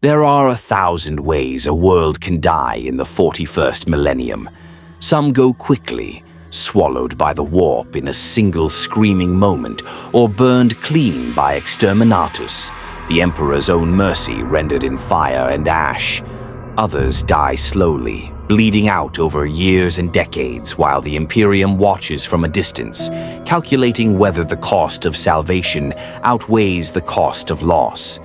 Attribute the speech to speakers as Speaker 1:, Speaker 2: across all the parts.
Speaker 1: There are 1,000 ways a world can die in the 41st millennium. Some go quickly, swallowed by the warp in a single screaming moment, or burned clean by exterminatus, the Emperor's own mercy rendered in fire and ash. Others die slowly, bleeding out over years and decades while the Imperium watches from a distance, calculating whether the cost of salvation outweighs the cost of loss.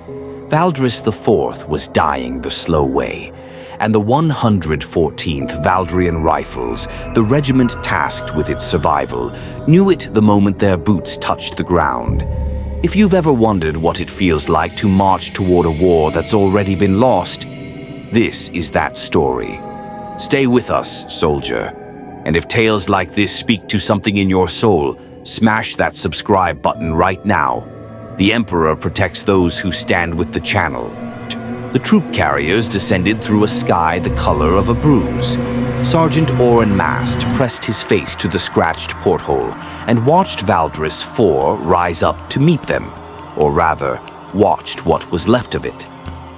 Speaker 1: Valdris IV was dying the slow way, and the 114th Valdrian Rifles, the regiment tasked with its survival, knew it the moment their boots touched the ground. If you've ever wondered what it feels like to march toward a war that's already been lost, this is that story. Stay with us, soldier. And if tales like this speak to something in your soul, smash that subscribe button right now. The Emperor protects those who stand with the channel. The troop carriers descended through a sky the color of a bruise. Sergeant Oren Mast pressed his face to the scratched porthole and watched Valdris IV rise up to meet them, or rather, watched what was left of it.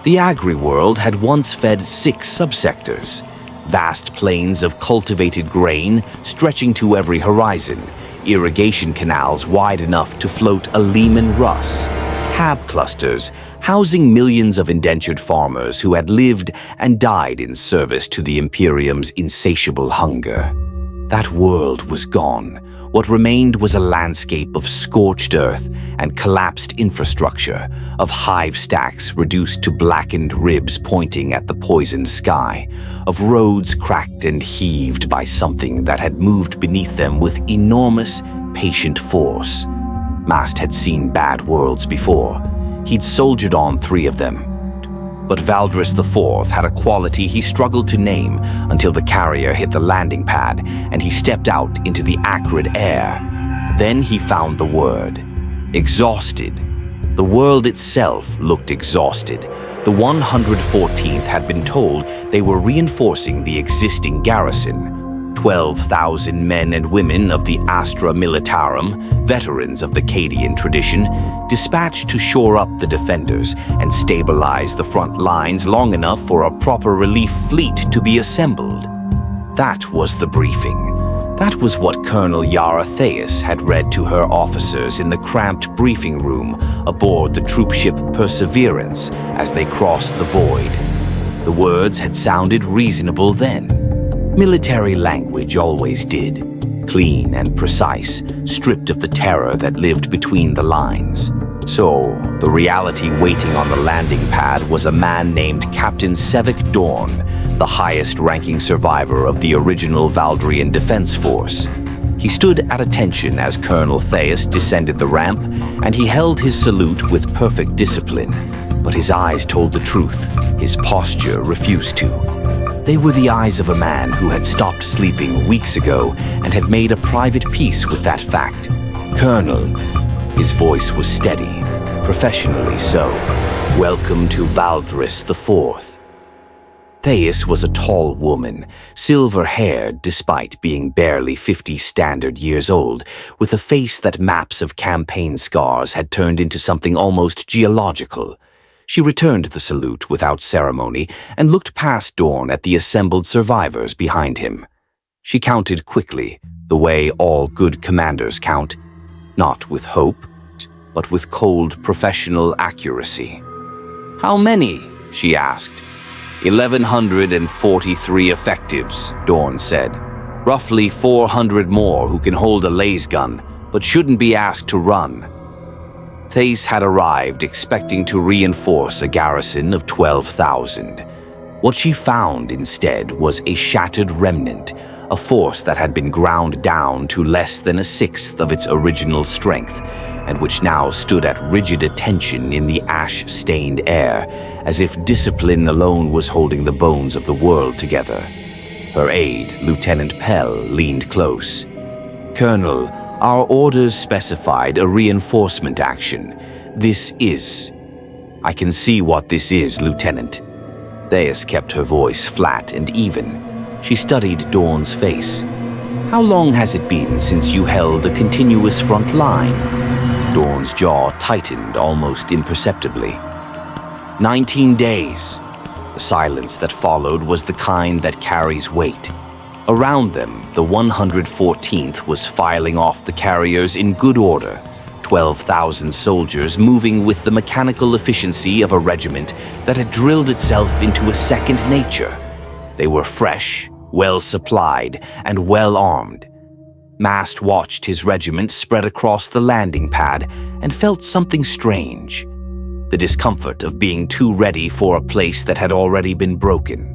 Speaker 1: The agri-world had once fed 6 subsectors, vast plains of cultivated grain stretching to every horizon, irrigation canals wide enough to float a Lehman Russ, hab clusters housing millions of indentured farmers who had lived and died in service to the Imperium's insatiable hunger. That world was gone. What remained was a landscape of scorched earth and collapsed infrastructure, of hive stacks reduced to blackened ribs pointing at the poisoned sky, of roads cracked and heaved by something that had moved beneath them with enormous, patient force. Mast had seen bad worlds before. He'd soldiered on 3 of them. But Valdris IV had a quality he struggled to name until the carrier hit the landing pad and he stepped out into the acrid air. Then he found the word. Exhausted. The world itself looked exhausted. The 114th had been told they were reinforcing the existing garrison. 12,000 men and women of the astramilitarum, veterans of the Cadian tradition, dispatched to shore up the defenders and stabilize the front lines long enough for a proper relief fleet to be assembled. That was the briefing. That was what Colonel Yara Theus had read to her officers in the cramped briefing room aboard the troopship Perseverance as they crossed the void. The words had sounded reasonable then. Military language always did, clean and precise, stripped of the terror that lived between the lines. So, the reality waiting on the landing pad was a man named Captain Sevik Dorn, the highest-ranking survivor of the original Valdrian Defense Force. He stood at attention as Colonel Theus descended the ramp, and he held his salute with perfect discipline. But his eyes told the truth. His posture refused to. They were the eyes of a man who had stopped sleeping weeks ago and had made a private peace with that fact. Colonel, his voice was steady, professionally so. Welcome to Valdris IV. Theus was a tall woman, silver-haired despite being barely 50 standard years old, with a face that maps of campaign scars had turned into something almost geological. She returned the salute without ceremony and looked past Dorn at the assembled survivors behind him. She counted quickly, the way all good commanders count, not with hope, but with cold professional accuracy. "How many?" she asked. 1,143 effectives, Dorn said. "Roughly 400 more who can hold a laser gun, but shouldn't be asked to run." Theus had arrived expecting to reinforce a garrison of 12,000. What she found instead was a shattered remnant, a force that had been ground down to less than 1/6 of its original strength, and which now stood at rigid attention in the ash-stained air, as if discipline alone was holding the bones of the world together. Her aide, Lieutenant Pell, leaned close. "Colonel, our orders specified a reinforcement action. This is..." "I can see what this is, Lieutenant." Theus kept her voice flat and even. She studied Dorn's face. "How long has it been since you held a continuous front line?" Dorn's jaw tightened almost imperceptibly. 19 days. The silence that followed was the kind that carries weight. Around them, the 114th was filing off the carriers in good order, 12,000 soldiers moving with the mechanical efficiency of a regiment that had drilled itself into a second nature. They were fresh, well supplied, and well armed. Mast watched his regiment spread across the landing pad and felt something strange. The discomfort of being too ready for a place that had already been broken.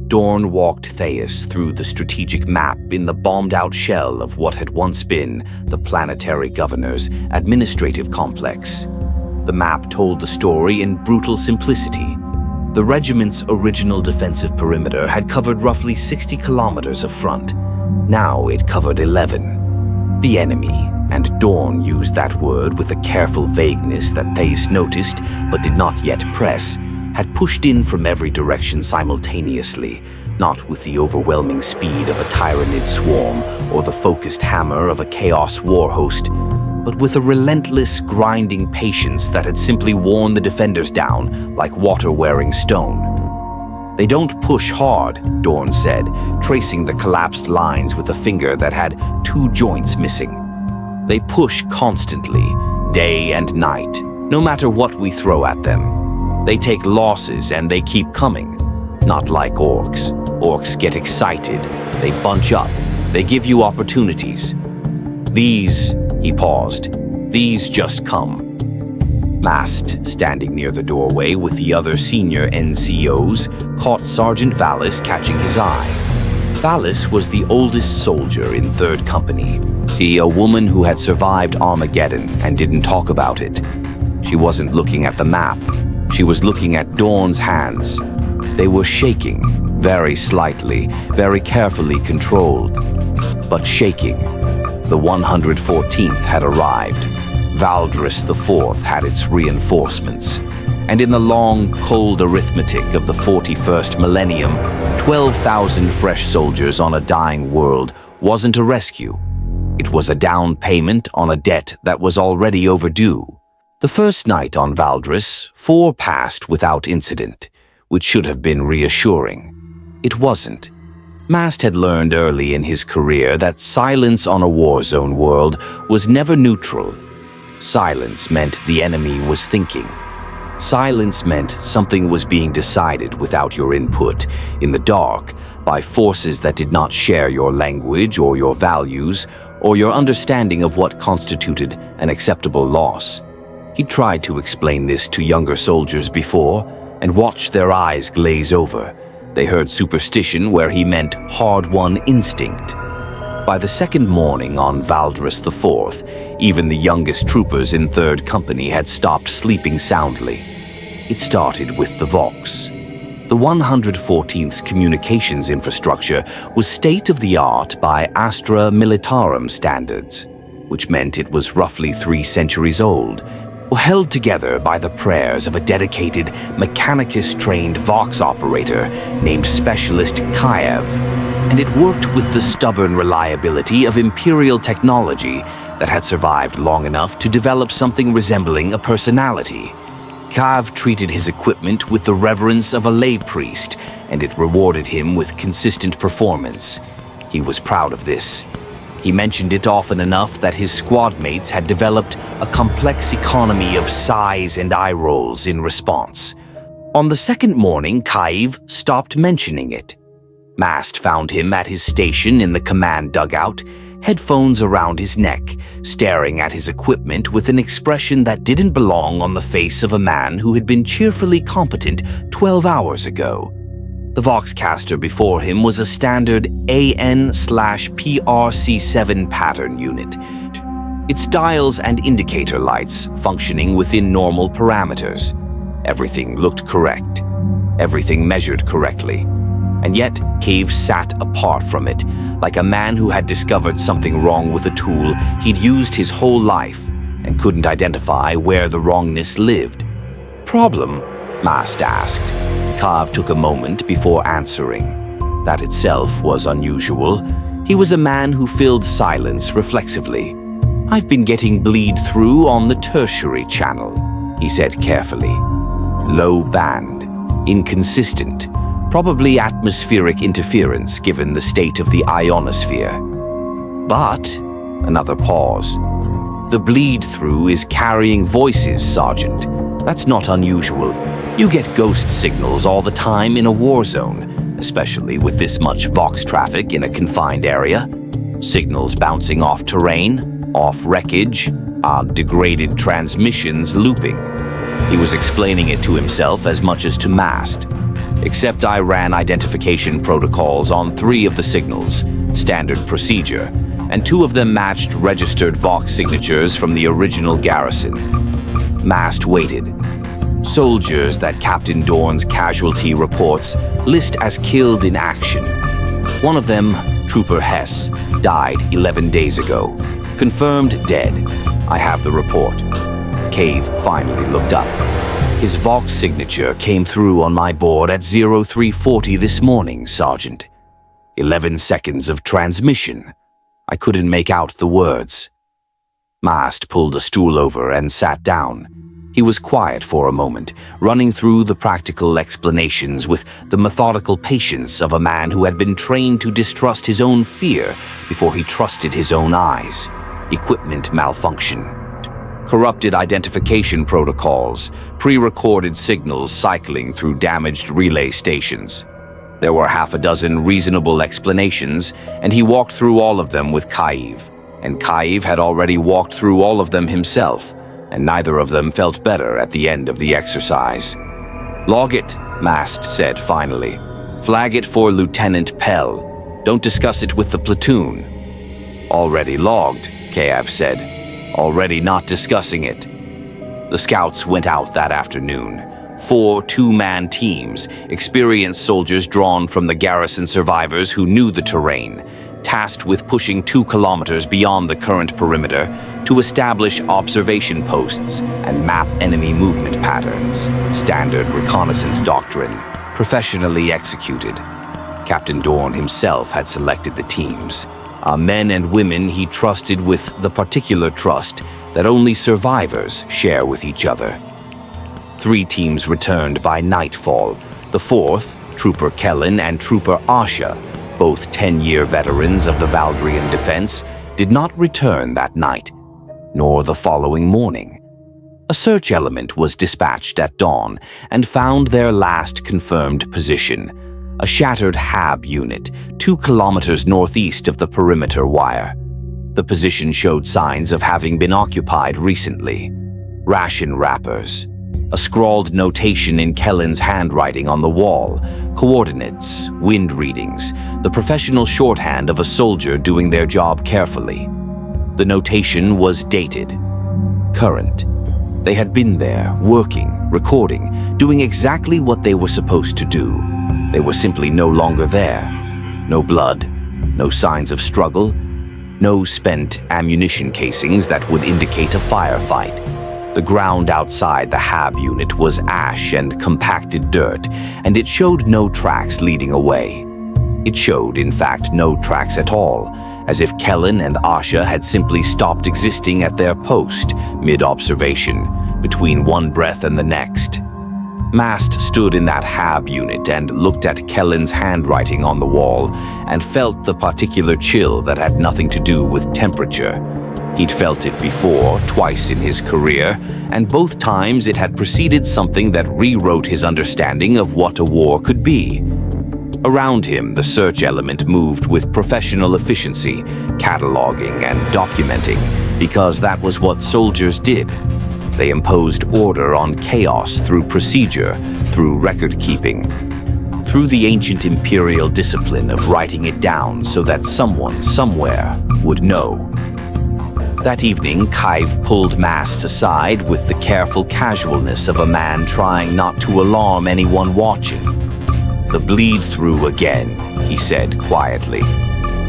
Speaker 1: Dorn walked Thais through the strategic map in the bombed-out shell of what had once been the planetary governor's administrative complex. The map told the story in brutal simplicity. The regiment's original defensive perimeter had covered roughly 60 kilometers of front. Now it covered 11. The enemy, and Dorn used that word with a careful vagueness that Thais noticed but did not yet press, had pushed in from every direction simultaneously, not with the overwhelming speed of a tyrannid swarm or the focused hammer of a chaos war host, but with a relentless, grinding patience that had simply worn the defenders down like water-wearing stone. "They don't push hard," Dorn said, tracing the collapsed lines with a finger that had 2 joints missing. "They push constantly, day and night, no matter what we throw at them. They take losses and they keep coming. Not like orcs. Orcs get excited, they bunch up, they give you opportunities. These," he paused, "these just come." Mast, standing near the doorway with the other senior NCOs, caught Sergeant Valis catching his eye. Valis was the oldest soldier in 3rd Company. See, a woman who had survived Armageddon and didn't talk about it. She wasn't looking at the map. She was looking at Dorn's hands. They were shaking, very slightly, very carefully controlled, but shaking. The 114th had arrived. Valdris IV had its reinforcements. And in the long, cold arithmetic of the 41st millennium, 12,000 fresh soldiers on a dying world wasn't a rescue. It was a down payment on a debt that was already overdue. The first night on Valdris, 4 passed without incident, which should have been reassuring. It wasn't. Mast had learned early in his career that silence on a war zone world was never neutral. Silence meant the enemy was thinking. Silence meant something was being decided without your input, in the dark, by forces that did not share your language or your values, or your understanding of what constituted an acceptable loss. He tried to explain this to younger soldiers before, and watched their eyes glaze over. They heard superstition where he meant hard-won instinct. By the second morning on Valdris IV, even the youngest troopers in 3rd Company had stopped sleeping soundly. It started with the Vox. The 114th's communications infrastructure was state-of-the-art by astramilitarum standards, which meant it was roughly 3 centuries old, held together by the prayers of a dedicated mechanicus-trained Vox operator named Specialist Kiev, and it worked with the stubborn reliability of imperial technology that had survived long enough to develop something resembling a personality. Kiev treated his equipment with the reverence of a lay priest, and it rewarded him with consistent performance. He was proud of this. He mentioned it often enough that his squad mates had developed a complex economy of sighs and eye rolls in response. On the second morning, Kiev stopped mentioning it. Mast found him at his station in the command dugout, headphones around his neck, staring at his equipment with an expression that didn't belong on the face of a man who had been cheerfully competent 12 hours ago. The Voxcaster before him was a standard AN/PRC7 pattern unit. Its dials and indicator lights functioning within normal parameters. Everything looked correct. Everything measured correctly. And yet, Cave sat apart from it, like a man who had discovered something wrong with a tool he'd used his whole life and couldn't identify where the wrongness lived. "Problem?" Mast asked. Kav took a moment before answering. That itself was unusual. He was a man who filled silence reflexively. "I've been getting bleed through on the tertiary channel," he said carefully. Low band, inconsistent, probably atmospheric interference given the state of the ionosphere. But, another pause. The bleed-through is carrying voices, Sergeant. That's not unusual. You get ghost signals all the time in a war zone, especially with this much Vox traffic in a confined area. Signals bouncing off terrain, off wreckage, on degraded transmissions looping. He was explaining it to himself as much as to Mast. Except I ran identification protocols on 3 of the signals, standard procedure, and 2 of them matched registered Vox signatures from the original garrison. Mast waited. Soldiers that Captain Dorn's casualty reports list as killed in action. One of them, Trooper Hess, died 11 days ago. Confirmed dead. I have the report. Cave finally looked up. His Vox signature came through on my board at 0340 this morning, Sergeant. 11 seconds of transmission. I couldn't make out the words. Mast pulled a stool over and sat down. He was quiet for a moment, running through the practical explanations with the methodical patience of a man who had been trained to distrust his own fear before he trusted his own eyes. Equipment malfunction. Corrupted identification protocols, pre-recorded signals cycling through damaged relay stations. There were half a dozen reasonable explanations, and he walked through all of them with Kaiv. And Kaiv had already walked through all of them himself, and neither of them felt better at the end of the exercise. "Log it," Mast said finally. "Flag it for Lieutenant Pell. Don't discuss it with the platoon." "Already logged," Kaev said. "Already not discussing it." The scouts went out that afternoon. 4 two-man teams, experienced soldiers drawn from the garrison survivors who knew the terrain, tasked with pushing 2 kilometers beyond the current perimeter to establish observation posts and map enemy movement patterns. Standard reconnaissance doctrine, professionally executed. Captain Dorn himself had selected the teams. Men and women he trusted with the particular trust that only survivors share with each other. 3 teams returned by nightfall. The 4th, Trooper Kellen and Trooper Asha, both 10-year veterans of the Valdrian defense, did not return that night, nor the following morning. A search element was dispatched at dawn and found their last confirmed position, a shattered HAB unit 2 kilometers northeast of the perimeter wire. The position showed signs of having been occupied recently. Ration wrappers. A scrawled notation in Kellen's handwriting on the wall, coordinates, wind readings, the professional shorthand of a soldier doing their job carefully. The notation was dated. Current. They had been there, working, recording, doing exactly what they were supposed to do. They were simply no longer there. No blood, no signs of struggle, no spent ammunition casings that would indicate a firefight. The ground outside the HAB unit was ash and compacted dirt, and it showed no tracks leading away. It showed, in fact, no tracks at all, as if Kellen and Asha had simply stopped existing at their post, mid-observation, between one breath and the next. Mast stood in that HAB unit and looked at Kellen's handwriting on the wall and felt the particular chill that had nothing to do with temperature. He'd felt it before, twice in his career, and both times it had preceded something that rewrote his understanding of what a war could be. Around him, the search element moved with professional efficiency, cataloging and documenting, because that was what soldiers did. They imposed order on chaos through procedure, through record-keeping, through the ancient imperial discipline of writing it down so that someone, somewhere, would know. That evening, Kaiv pulled Mast aside with the careful casualness of a man trying not to alarm anyone watching. "The bleed-through again," he said quietly.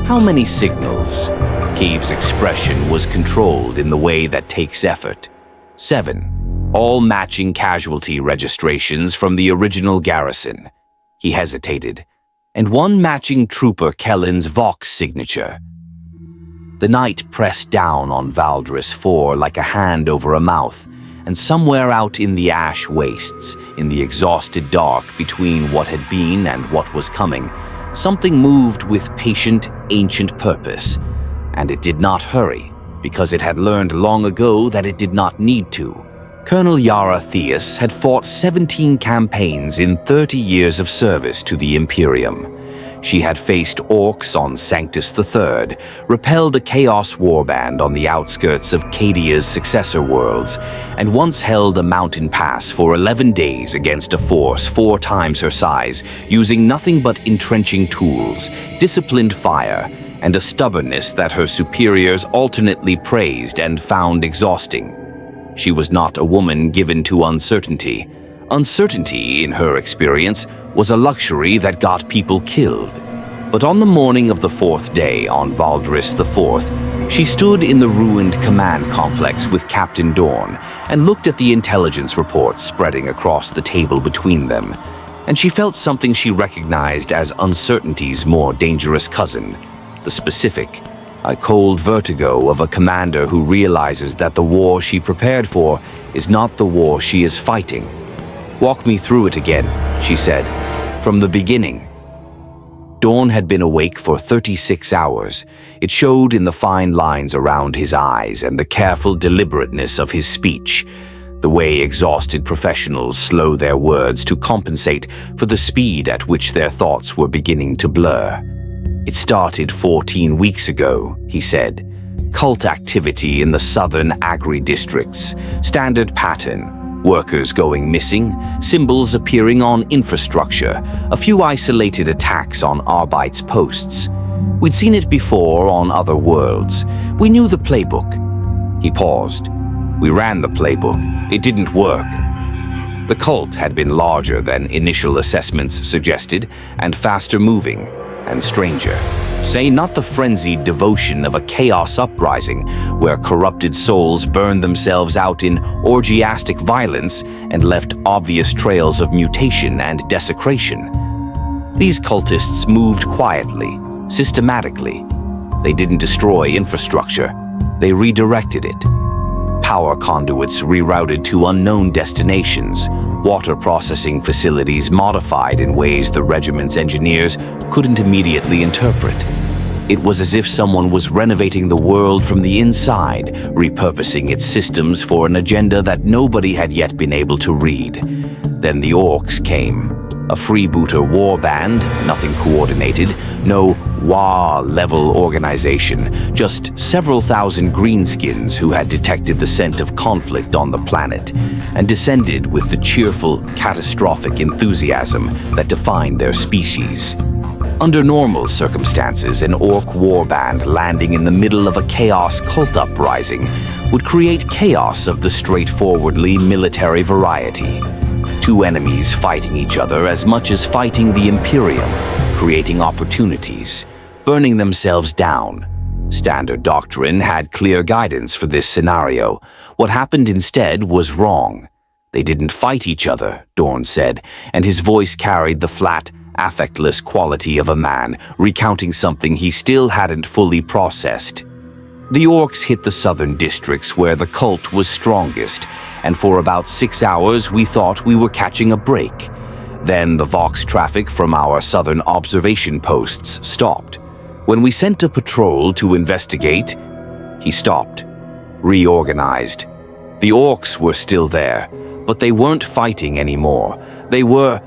Speaker 1: "How many signals?" Kaiv's expression was controlled in the way that takes effort. 7, all matching casualty registrations from the original garrison. He hesitated. And 1 matching Trooper Kellen's Vox signature. The night pressed down on Valdris 4 like a hand over a mouth, and somewhere out in the ash wastes, in the exhausted dark between what had been and what was coming, something moved with patient, ancient purpose. And it did not hurry, because it had learned long ago that it did not need to. Colonel Yara Theus had fought 17 campaigns in 30 years of service to the Imperium. She had faced orcs on Sanctus III, repelled a chaos warband on the outskirts of Cadia's successor worlds, and once held a mountain pass for 11 days against a force 4 times her size, using nothing but entrenching tools, disciplined fire, and a stubbornness that her superiors alternately praised and found exhausting. She was not a woman given to uncertainty. Uncertainty, in her experience, was a luxury that got people killed. But on the morning of the 4th day on Valdris IV, she stood in the ruined command complex with Captain Dorn and looked at the intelligence reports spreading across the table between them. And she felt something she recognized as uncertainty's more dangerous cousin, the specific, a cold vertigo of a commander who realizes that the war she prepared for is not the war she is fighting. "Walk me through it again," she said, "from the beginning." Dorn had been awake for 36 hours. It showed in the fine lines around his eyes and the careful deliberateness of his speech, the way exhausted professionals slow their words to compensate for the speed at which their thoughts were beginning to blur. "It started 14 weeks ago," he said. "Cult activity in the southern agri-districts. Standard pattern. Workers going missing, symbols appearing on infrastructure, a few isolated attacks on Arbite's posts. We'd seen it before on other worlds. We knew the playbook." He paused. "We ran the playbook. It didn't work." The cult had been larger than initial assessments suggested, and faster moving, and stranger. Say not the frenzied devotion of a chaos uprising where corrupted souls burned themselves out in orgiastic violence and left obvious trails of mutation and desecration. These cultists moved quietly, systematically. They didn't destroy infrastructure, they redirected it. Power conduits rerouted to unknown destinations, water processing facilities modified in ways the regiment's engineers couldn't immediately interpret. It was as if someone was renovating the world from the inside, repurposing its systems for an agenda that nobody had yet been able to read. Then the orcs came. A freebooter war band, nothing coordinated, no WA-level organization, just several thousand greenskins who had detected the scent of conflict on the planet and descended with the cheerful, catastrophic enthusiasm that defined their species. Under normal circumstances, an orc warband landing in the middle of a chaos cult uprising would create chaos of the straightforwardly military variety. 2 enemies fighting each other as much as fighting the Imperium, creating opportunities, burning themselves down. Standard doctrine had clear guidance for this scenario. What happened instead was wrong. They didn't fight each other, Dorn said, and his voice carried the flat, affectless quality of a man recounting something he still hadn't fully processed. The orcs hit the southern districts where the cult was strongest, and for about 6 hours we thought we were catching a break. Then the Vox traffic from our southern observation posts stopped. When we sent a patrol to investigate, he stopped, reorganized. The orcs were still there, but they weren't fighting anymore. They were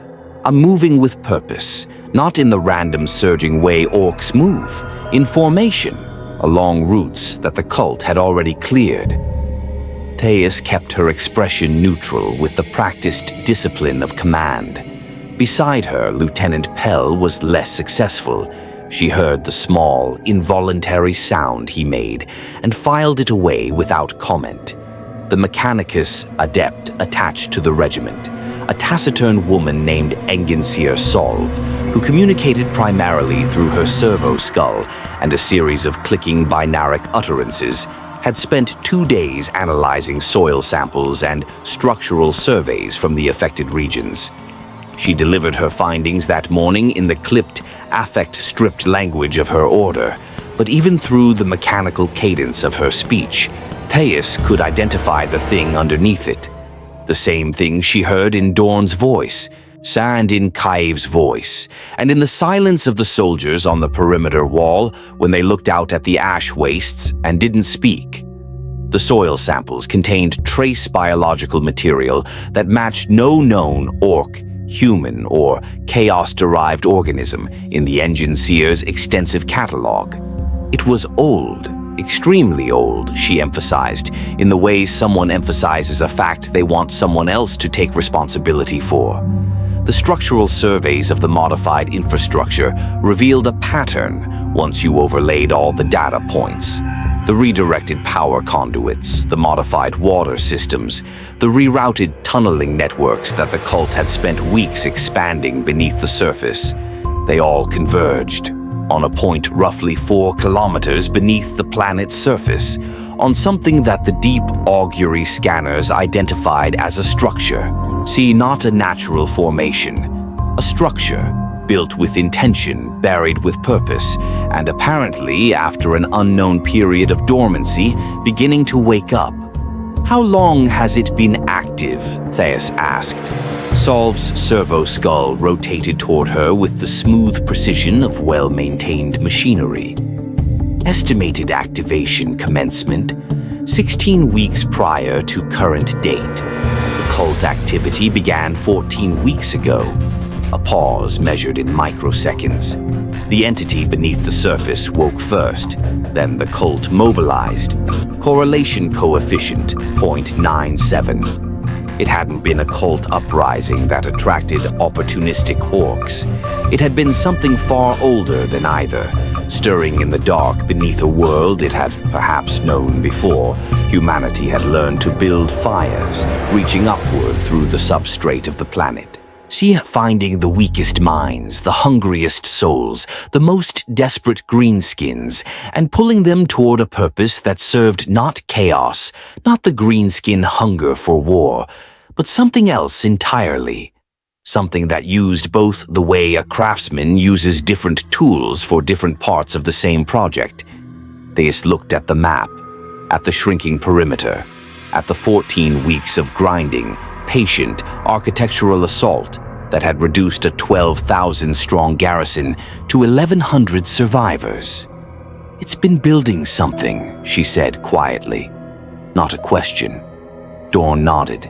Speaker 1: moving with purpose, not in the random surging way orcs move, in formation, along routes that the cult had already cleared. Theus kept her expression neutral with the practiced discipline of command. Beside her, Lieutenant Pell was less successful. She heard the small, involuntary sound he made and filed it away without comment. The Mechanicus adept attached to the regiment, a taciturn woman named Enginseer Solv, who communicated primarily through her servo skull and a series of clicking binaric utterances, had spent 2 days analyzing soil samples and structural surveys from the affected regions. She delivered her findings that morning in the clipped, affect-stripped language of her order, but even through the mechanical cadence of her speech, Thais could identify the thing underneath it. The same thing she heard in Dorn's voice, and in Kaev's voice, and in the silence of the soldiers on the perimeter wall when they looked out at the ash wastes and didn't speak. The soil samples contained trace biological material that matched no known orc, human, or chaos-derived organism in the Engine Seer's extensive catalog. It was old, extremely old, she emphasized, in the way someone emphasizes a fact they want someone else to take responsibility for. The structural surveys of the modified infrastructure revealed a pattern once you overlaid all the data points. The redirected power conduits, the modified water systems, the rerouted tunneling networks that the cult had spent weeks expanding beneath the surface. They all converged on a point roughly 4 kilometers beneath the planet's surface, on something that the deep augury scanners identified as a structure. See, not a natural formation, a structure built with intention, buried with purpose, and apparently, after an unknown period of dormancy, beginning to wake up. How long has it been active? Thais asked. Solve's servo skull rotated toward her with the smooth precision of well-maintained machinery. Estimated activation commencement, 16 weeks prior to current date. The cult activity began 14 weeks ago. A pause measured in microseconds. The entity beneath the surface woke first, then the cult mobilized. Correlation coefficient, 0.97. It hadn't been a cult uprising that attracted opportunistic orcs. It had been something far older than either, stirring in the dark beneath a world it had perhaps known before. Humanity had learned to build fires, reaching upward through the substrate of the planet. See, finding the weakest minds, the hungriest souls, the most desperate greenskins, and pulling them toward a purpose that served not chaos, not the greenskin hunger for war, but something else entirely. Something that used both the way a craftsman uses different tools for different parts of the same project. Thais looked at the map, at the shrinking perimeter, at the 14 weeks of grinding, patient, architectural assault that had reduced a 12,000-strong garrison to 1,100 survivors. "It's been building something," she said quietly. Not a question. Dorn nodded.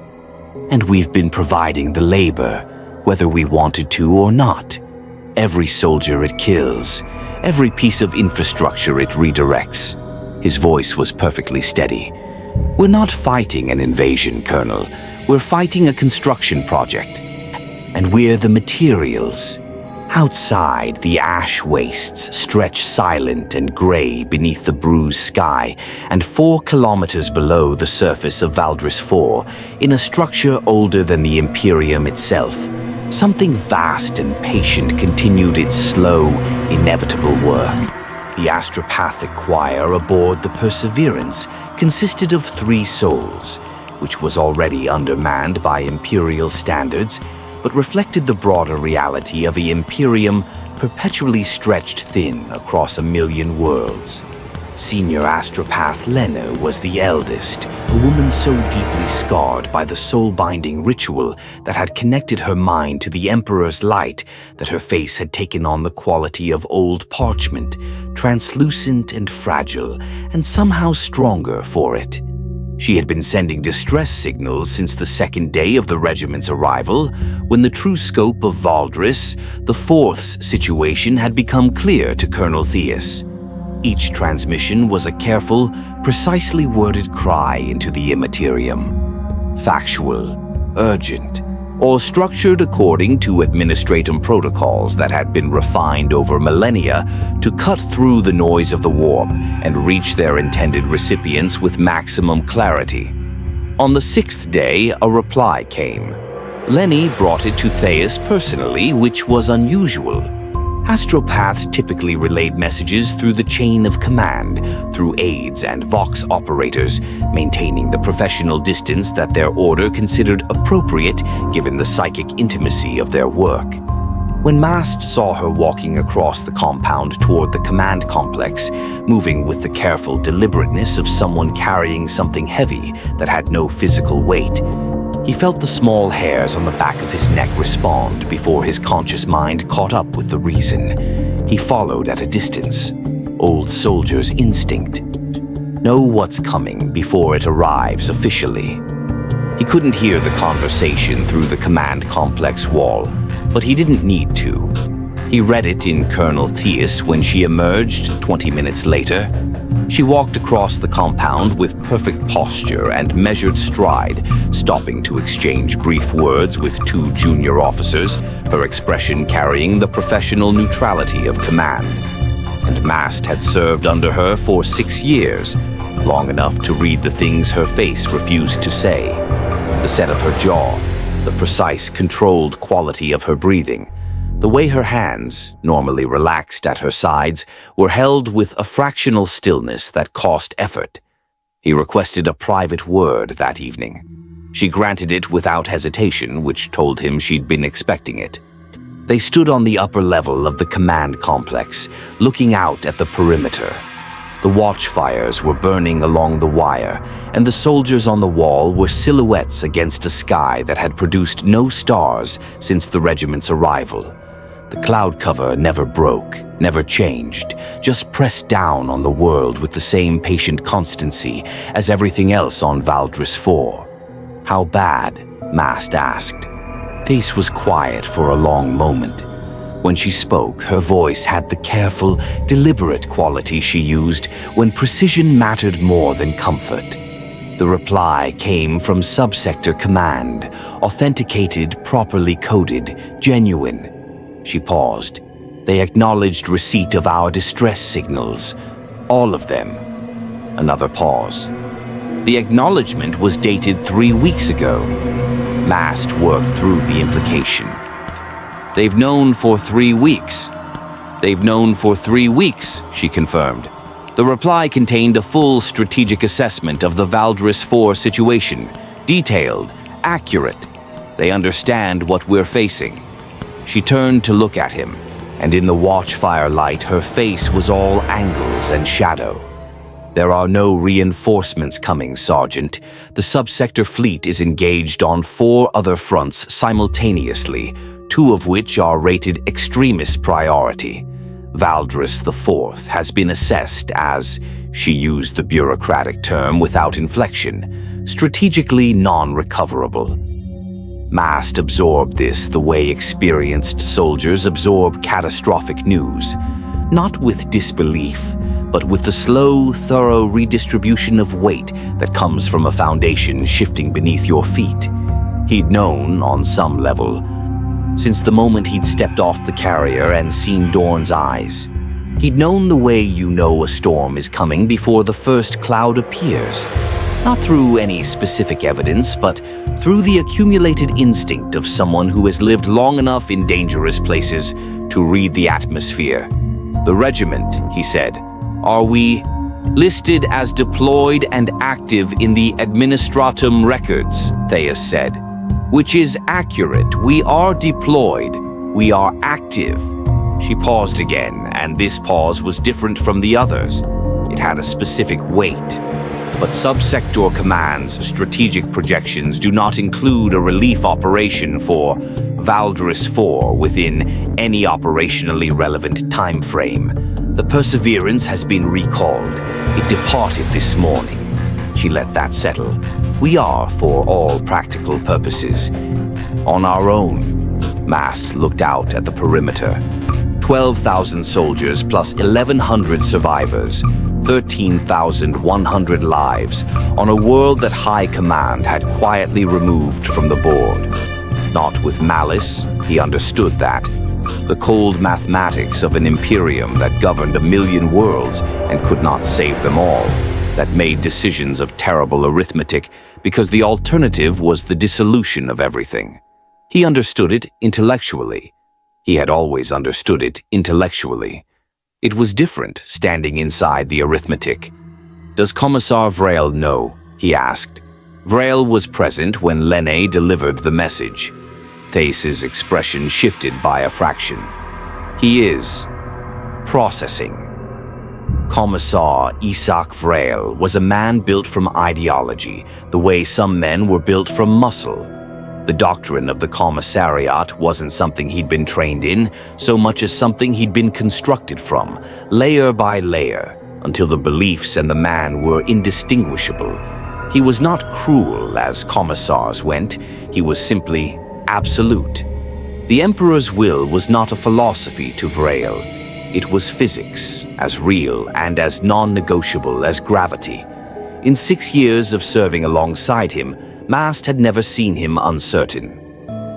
Speaker 1: "And we've been providing the labor, whether we wanted to or not. Every soldier it kills, every piece of infrastructure it redirects." His voice was perfectly steady. "We're not fighting an invasion, Colonel. We're fighting a construction project. And we're the materials." Outside, the ash wastes stretch silent and gray beneath the bruised sky, and 4 kilometers below the surface of Valdris IV, in a structure older than the Imperium itself, something vast and patient continued its slow, inevitable work. The astropathic choir aboard the Perseverance consisted of 3 souls, which was already undermanned by Imperial standards, but reflected the broader reality of the Imperium perpetually stretched thin across 1,000,000 worlds. Senior astropath Lena was the eldest, a woman so deeply scarred by the soul-binding ritual that had connected her mind to the Emperor's light that her face had taken on the quality of old parchment, translucent and fragile, and somehow stronger for it. She had been sending distress signals since the 2nd day of the regiment's arrival, when the true scope of Valdris, the 4th's situation had become clear to Colonel Thais. Each transmission was a careful, precisely worded cry into the immaterium. Factual, urgent, or structured according to administratum protocols that had been refined over millennia to cut through the noise of the warp and reach their intended recipients with maximum clarity. On the 6th day, a reply came. Lenny brought it to Thais personally, which was unusual. Astropaths typically relayed messages through the chain of command, through aides and Vox operators, maintaining the professional distance that their order considered appropriate given the psychic intimacy of their work. When Mast saw her walking across the compound toward the command complex, moving with the careful deliberateness of someone carrying something heavy that had no physical weight, he felt the small hairs on the back of his neck respond before his conscious mind caught up with the reason. He followed at a distance. Old soldier's instinct. Know what's coming before it arrives officially. He couldn't hear the conversation through the command complex wall, but he didn't need to. He read it in Colonel Theus when she emerged 20 minutes later. She walked across the compound with perfect posture and measured stride, stopping to exchange brief words with two junior officers, her expression carrying the professional neutrality of command. And Mast had served under her for 6 years, long enough to read the things her face refused to say. The set of her jaw, the precise, controlled quality of her breathing, the way her hands, normally relaxed at her sides, were held with a fractional stillness that cost effort. He requested a private word that evening. She granted it without hesitation, which told him she'd been expecting it. They stood on the upper level of the command complex, looking out at the perimeter. The watchfires were burning along the wire, and the soldiers on the wall were silhouettes against a sky that had produced no stars since the regiment's arrival. The cloud cover never broke, never changed, just pressed down on the world with the same patient constancy as everything else on Valdris IV. How bad? Mast asked. Face was quiet for a long moment. When she spoke, her voice had the careful, deliberate quality she used when precision mattered more than comfort. The reply came from Subsector Command, authenticated, properly coded, genuine. She paused. They acknowledged receipt of our distress signals. All of them. Another pause. The acknowledgement was dated 3 weeks ago. Mast worked through the implication. They've known for 3 weeks. They've known for 3 weeks, she confirmed. The reply contained a full strategic assessment of the Valdris IV situation. Detailed, accurate. They understand what we're facing. She turned to look at him, and in the watchfire light, her face was all angles and shadow. There are no reinforcements coming, Sergeant. The subsector fleet is engaged on 4 other fronts simultaneously, 2 of which are rated extremist priority. Valdris IV has been assessed as, she used the bureaucratic term without inflection, strategically non-recoverable. Mast absorbed this the way experienced soldiers absorb catastrophic news, not with disbelief, but with the slow, thorough redistribution of weight that comes from a foundation shifting beneath your feet. He'd known, on some level, since the moment he'd stepped off the carrier and seen Dorn's eyes. He'd known the way you know a storm is coming before the first cloud appears, not through any specific evidence, but through the accumulated instinct of someone who has lived long enough in dangerous places to read the atmosphere. The regiment, he said. Are we listed as deployed and active in the administratum records? Theus said. Which is accurate. We are deployed. We are active. She paused again, and this pause was different from the others. It had a specific weight. But Subsector Command's strategic projections do not include a relief operation for Valdris IV within any operationally relevant time frame. The Perseverance has been recalled. It departed this morning. She let that settle. We are, for all practical purposes, on our own. Mast looked out at the perimeter. 12,000 soldiers plus 1,100 survivors, 13,100 lives, on a world that High Command had quietly removed from the board. Not with malice, he understood that. The cold mathematics of an imperium that governed 1,000,000 worlds and could not save them all, that made decisions of terrible arithmetic because the alternative was the dissolution of everything. He understood it intellectually. He had always understood it intellectually. It was different standing inside the arithmetic. Does Commissar Vrail know? He asked. Vrail was present when Lene delivered the message. Theis's expression shifted by a fraction. He is processing. Commissar Isaac Vrail was a man built from ideology, the way some men were built from muscle. The doctrine of the commissariat wasn't something he'd been trained in, so much as something he'd been constructed from, layer by layer, until the beliefs and the man were indistinguishable. He was not cruel, as commissars went. He was simply absolute. The Emperor's will was not a philosophy to Vrail. It was physics, as real and as non-negotiable as gravity. In 6 years of serving alongside him, Mast had never seen him uncertain.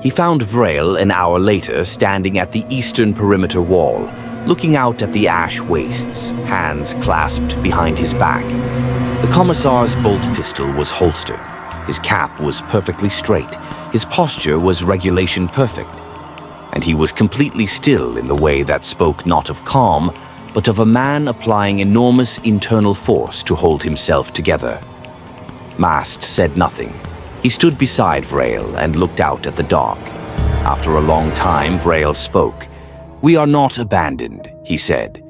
Speaker 1: He found Vrail an hour later standing at the eastern perimeter wall, looking out at the ash wastes, hands clasped behind his back. The commissar's bolt pistol was holstered. His cap was perfectly straight. His posture was regulation perfect. And he was completely still in the way that spoke not of calm, but of a man applying enormous internal force to hold himself together. Mast said nothing. He stood beside Vrail and looked out at the dark. After a long time, Vrail spoke. "We are not abandoned," he said.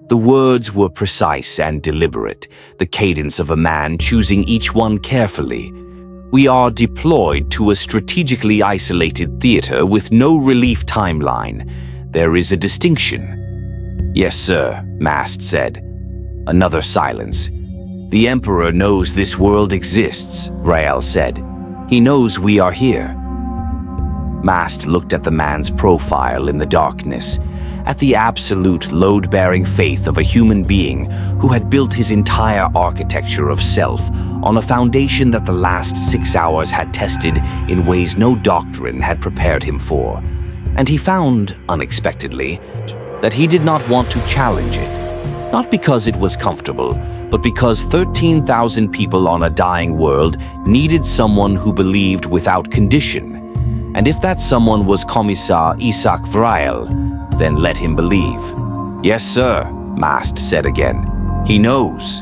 Speaker 1: The words were precise and deliberate, the cadence of a man choosing each one carefully. "We are deployed to a strategically isolated theater with no relief timeline. There is a distinction." "Yes, sir," Mast said. Another silence. "The Emperor knows this world exists," Vrail said. "He knows we are here." Mast looked at the man's profile in the darkness, at the absolute load-bearing faith of a human being who had built his entire architecture of self on a foundation that the last 6 hours had tested in ways no doctrine had prepared him for. And he found, unexpectedly, that he did not want to challenge it. Not because it was comfortable, but because 13,000 people on a dying world needed someone who believed without condition. And if that someone was Commissar Isaac Vrail, then let him believe. "Yes, sir," Mast said again. "He knows."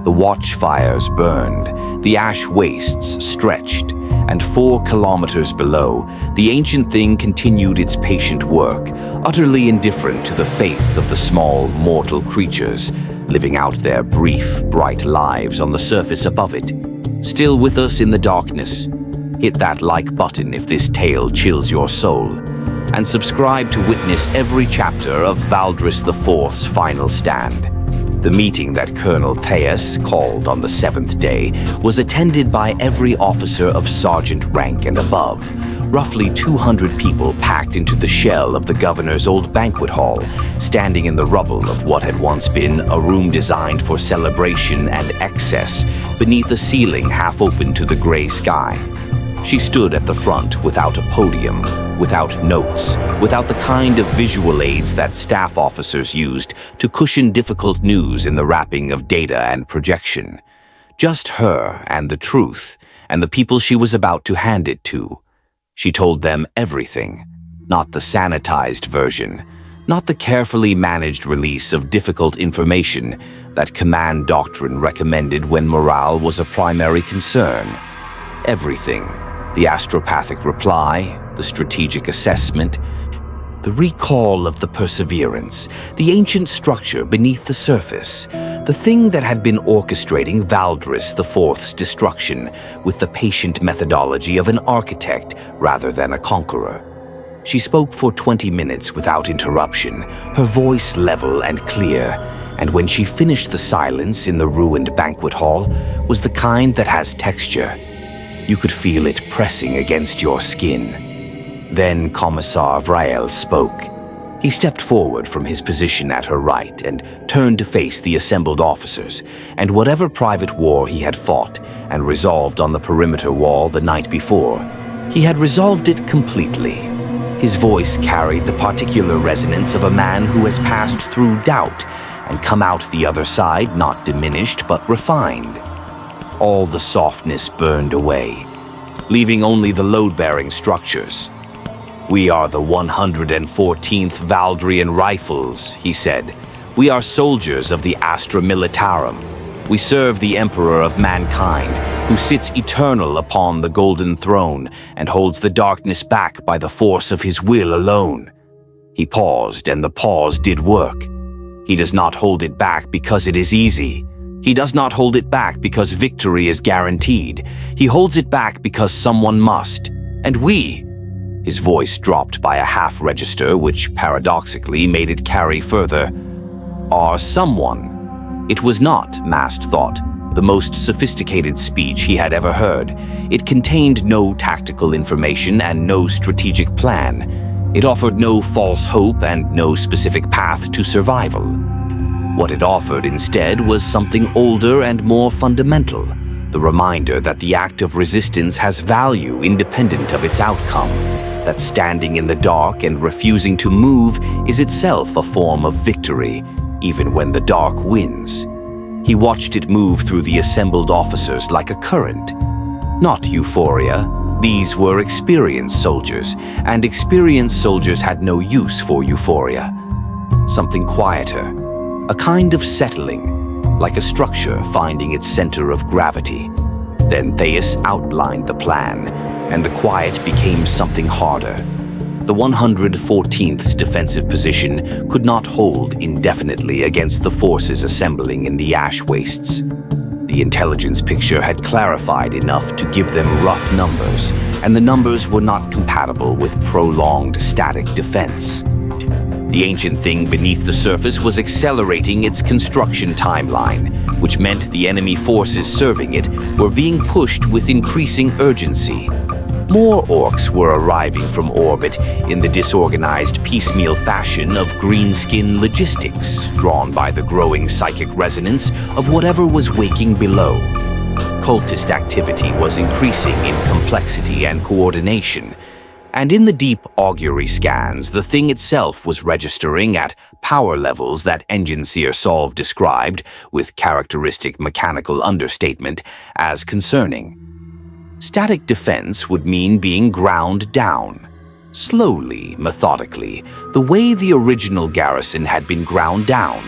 Speaker 1: The watchfires burned, the ash wastes stretched, and 4 kilometers below, the ancient thing continued its patient work, utterly indifferent to the faith of the small, mortal creatures, living out their brief, bright lives on the surface above it. Still with us in the darkness? Hit that like button if this tale chills your soul, and subscribe to witness every chapter of Valdris IV's final stand. The meeting that Colonel Theis called on the 7th day was attended by every officer of sergeant rank and above, roughly 200 people packed into the shell of the governor's old banquet hall, standing in the rubble of what had once been a room designed for celebration and excess, beneath a ceiling half open to the gray sky. She stood at the front without a podium, without notes, without the kind of visual aids that staff officers used to cushion difficult news in the wrapping of data and projection. Just her and the truth, and the people she was about to hand it to. She told them everything, not the sanitized version, not the carefully managed release of difficult information that command doctrine recommended when morale was a primary concern. Everything. The astropathic reply, the strategic assessment, the recall of the perseverance, the ancient structure beneath the surface, the thing that had been orchestrating Valdris IV's destruction with the patient methodology of an architect rather than a conqueror. She spoke for 20 minutes without interruption, her voice level and clear, and when she finished, the silence in the ruined banquet hall was the kind that has texture. You could feel it pressing against your skin. Then Commissar Vrail spoke. He stepped forward from his position at her right and turned to face the assembled officers and whatever private war he had fought and resolved on the perimeter wall the night before. He had resolved it completely. His voice carried the particular resonance of a man who has passed through doubt and come out the other side not diminished but refined. All the softness burned away, leaving only the load-bearing structures. "We are the 114th Valdrian Rifles," he said. "We are soldiers of the astramilitarum. We serve the Emperor of Mankind, who sits eternal upon the golden throne and holds the darkness back by the force of his will alone." He paused, and the pause did work. He does not hold it back because it is easy. He does not hold it back because victory is guaranteed. He holds it back because someone must. And we— His voice dropped by a half register, which paradoxically made it carry further— "are someone." It was not, Mast thought, the most sophisticated speech he had ever heard. It contained no tactical information and no strategic plan. It offered no false hope and no specific path to survival. What it offered instead was something older and more fundamental, the reminder that the act of resistance has value independent of its outcome, that standing in the dark and refusing to move is itself a form of victory, even when the dark wins. He watched it move through the assembled officers like a current. Not euphoria. These were experienced soldiers, and experienced soldiers had no use for euphoria. Something quieter, a kind of settling, like a structure finding its center of gravity. Then Theus outlined the plan, and the quiet became something harder. The 114th's defensive position could not hold indefinitely against the forces assembling in the ash wastes. The intelligence picture had clarified enough to give them rough numbers, and the numbers were not compatible with prolonged static defense. The ancient thing beneath the surface was accelerating its construction timeline, which meant the enemy forces serving it were being pushed with increasing urgency. More orcs were arriving from orbit in the disorganized piecemeal fashion of greenskin logistics, drawn by the growing psychic resonance of whatever was waking below. Cultist activity was increasing in complexity and coordination, and in the deep augury scans, the thing itself was registering at power levels that Engine Seer Solve described, with characteristic mechanical understatement, as concerning. Static defense would mean being ground down. Slowly, methodically, the way the original garrison had been ground down,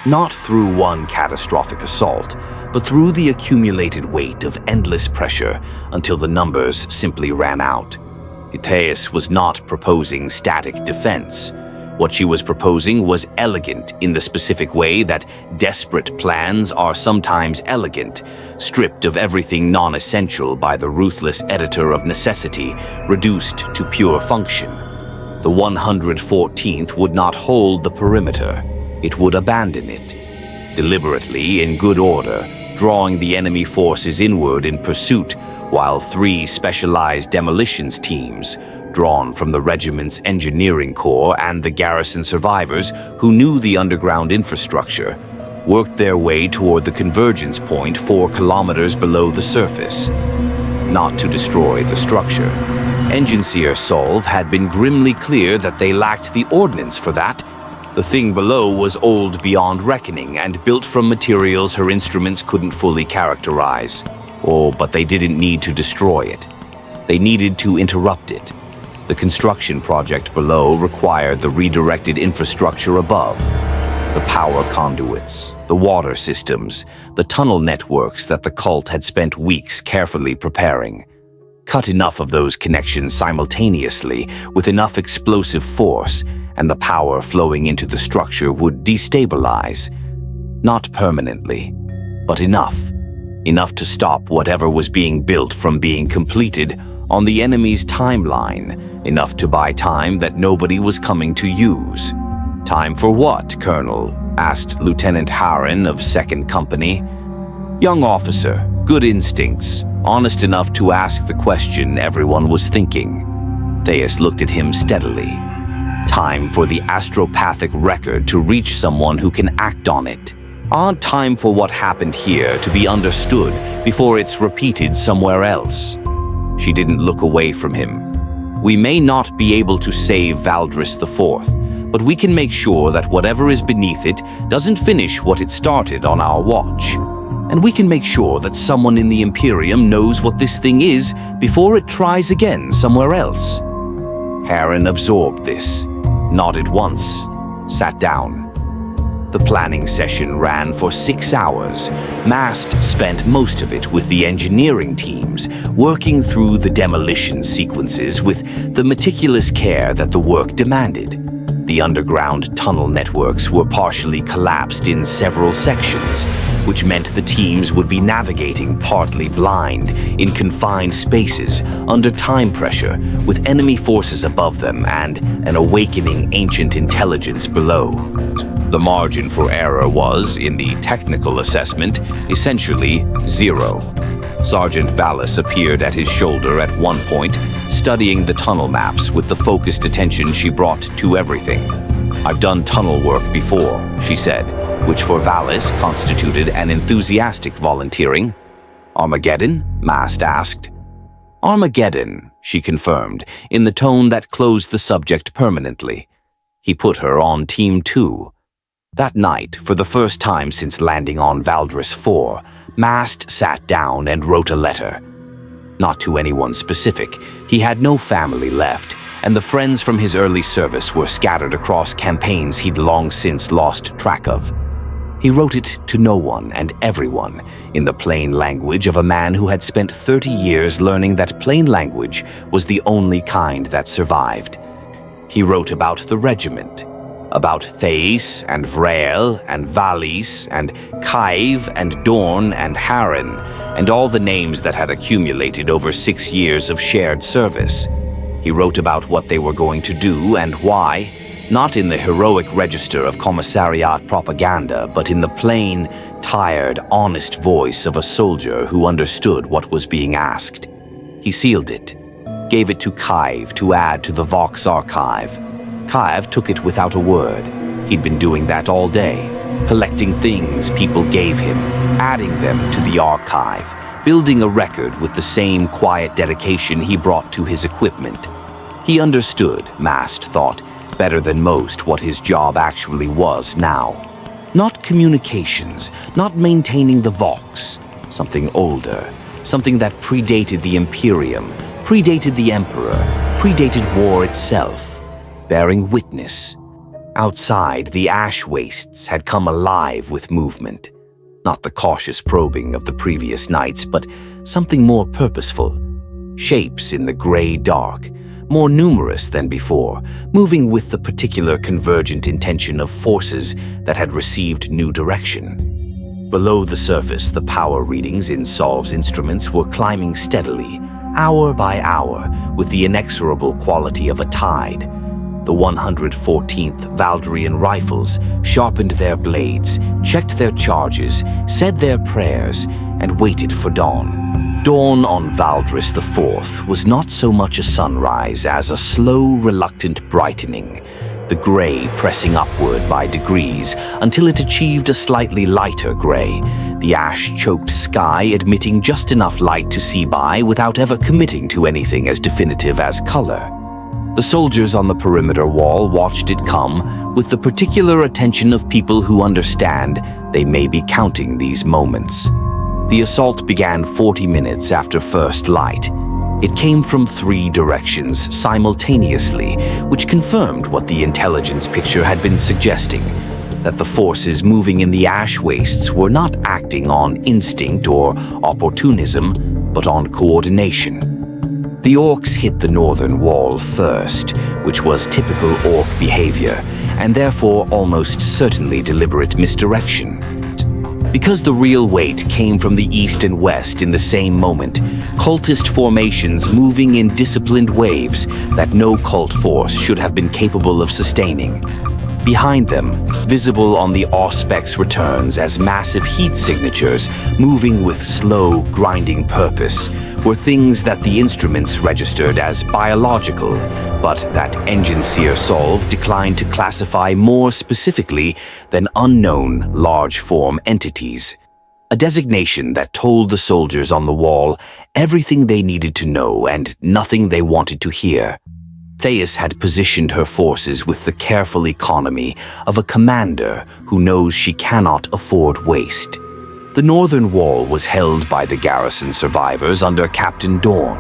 Speaker 1: not through one catastrophic assault, but through the accumulated weight of endless pressure until the numbers simply ran out. Theus was not proposing static defense. What she was proposing was elegant in the specific way that desperate plans are sometimes elegant, stripped of everything non-essential by the ruthless editor of necessity, reduced to pure function. The 114th would not hold the perimeter. It would abandon it. Deliberately, in good order, drawing the enemy forces inward in pursuit, while 3 specialized demolitions teams, drawn from the regiment's engineering corps and the garrison survivors who knew the underground infrastructure, worked their way toward the convergence point 4 kilometers below the surface. Not to destroy the structure. Engine Seer Solve had been grimly clear that they lacked the ordnance for that. The thing below was old beyond reckoning and built from materials her instruments couldn't fully characterize. Oh, but they didn't need to destroy it. They needed to interrupt it. The construction project below required the redirected infrastructure above. The power conduits, the water systems, the tunnel networks that the cult had spent weeks carefully preparing. Cut enough of those connections simultaneously with enough explosive force, and the power flowing into the structure would destabilize. Not permanently, but enough. Enough to stop whatever was being built from being completed on the enemy's timeline, enough to buy time that nobody was coming to use. "Time for what, Colonel?" asked Lieutenant Harren of 2nd Company. Young officer, good instincts, honest enough to ask the question everyone was thinking. Theus looked at him steadily. Time for the astropathic record to reach someone who can act on it. Time for what happened here to be understood before it's repeated somewhere else. She didn't look away from him. "We may not be able to save Valdris IV, but we can make sure that whatever is beneath it doesn't finish what it started on our watch. And we can make sure that someone in the Imperium knows what this thing is before it tries again somewhere else." Harren absorbed this, nodded once, sat down. The planning session ran for 6 hours. Mast spent most of it with the engineering teams, working through the demolition sequences with the meticulous care that the work demanded. The underground tunnel networks were partially collapsed in several sections, which meant the teams would be navigating partly blind in confined spaces under time pressure with enemy forces above them and an awakening ancient intelligence below. The margin for error was, in the technical assessment, essentially 0. Sergeant Vallis appeared at his shoulder at one point, studying the tunnel maps with the focused attention she brought to everything. "I've done tunnel work before," she said, which for Vallis constituted an enthusiastic volunteering. "Armageddon?" Mast asked. "Armageddon," she confirmed, in the tone that closed the subject permanently. He put her on Team 2. That night, for the first time since landing on Valdris 4, Mast sat down and wrote a letter. Not to anyone specific. He had no family left, and the friends from his early service were scattered across campaigns he'd long since lost track of. He wrote it to no one and everyone, in the plain language of a man who had spent 30 years learning that plain language was the only kind that survived. He wrote about the regiment, about Thais and Vrael and Valis and Kaiv and Dorn and Harren, and all the names that had accumulated over 6 years of shared service. He wrote about what they were going to do and why, not in the heroic register of commissariat propaganda, but in the plain, tired, honest voice of a soldier who understood what was being asked. He sealed it, gave it to Kaiv to add to the Vox archive. Kaiv took it without a word. He'd been doing that all day, collecting things people gave him, adding them to the archive, building a record with the same quiet dedication he brought to his equipment. He understood, Mast thought, better than most what his job actually was now. Not communications, not maintaining the Vox. Something older, something that predated the Imperium, predated the Emperor, predated war itself. Bearing witness. Outside, the ash wastes had come alive with movement. Not the cautious probing of the previous nights, but something more purposeful. Shapes in the gray dark, more numerous than before, moving with the particular convergent intention of forces that had received new direction. Below the surface, the power readings in Solve's instruments were climbing steadily, hour by hour, with the inexorable quality of a tide. The 114th Valdrian Rifles sharpened their blades, checked their charges, said their prayers, and waited for dawn. Dawn on Valdris IV was not so much a sunrise as a slow, reluctant brightening, the gray pressing upward by degrees until it achieved a slightly lighter gray, the ash-choked sky admitting just enough light to see by without ever committing to anything as definitive as color. The soldiers on the perimeter wall watched it come with the particular attention of people who understand they may be counting these moments. The assault began 40 minutes after first light. It came from 3 directions simultaneously, which confirmed what the intelligence picture had been suggesting, that the forces moving in the ash wastes were not acting on instinct or opportunism, but on coordination. The orcs hit the northern wall first, which was typical orc behavior, and therefore almost certainly deliberate misdirection. Because the real weight came from the east and west in the same moment, cultist formations moving in disciplined waves that no cult force should have been capable of sustaining. Behind them, visible on the Auspex returns as massive heat signatures moving with slow, grinding purpose, were things that the instruments registered as biological, but that Engine Seer Solve declined to classify more specifically than unknown large-form entities. A designation that told the soldiers on the wall everything they needed to know and nothing they wanted to hear. Thais had positioned her forces with the careful economy of a commander who knows she cannot afford waste. The northern wall was held by the garrison survivors under Captain Dorn,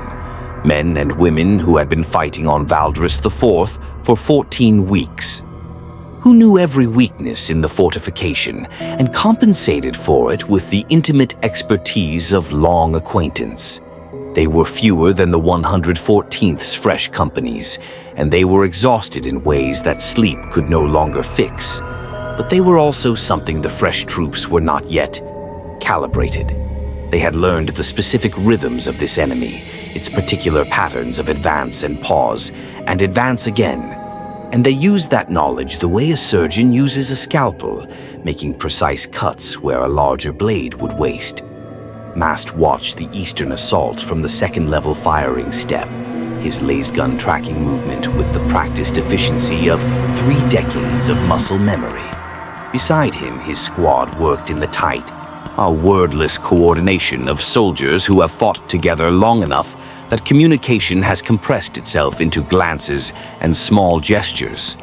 Speaker 1: men and women who had been fighting on Valdris IV for 14 weeks. who knew every weakness in the fortification and compensated for it with the intimate expertise of long acquaintance. They were fewer than the 114th's fresh companies, and they were exhausted in ways that sleep could no longer fix. But they were also something the fresh troops were not yet calibrated. They had learned the specific rhythms of this enemy, its particular patterns of advance and pause, and advance again. And they used that knowledge the way a surgeon uses a scalpel, making precise cuts where a larger blade would waste. Mast watched the eastern assault from the second-level firing step, his lasgun tracking movement with the practiced efficiency of 3 decades of muscle memory. Beside him, his squad worked in the tight, wordless coordination of soldiers who have fought together long enough that communication has compressed itself into glances and small gestures.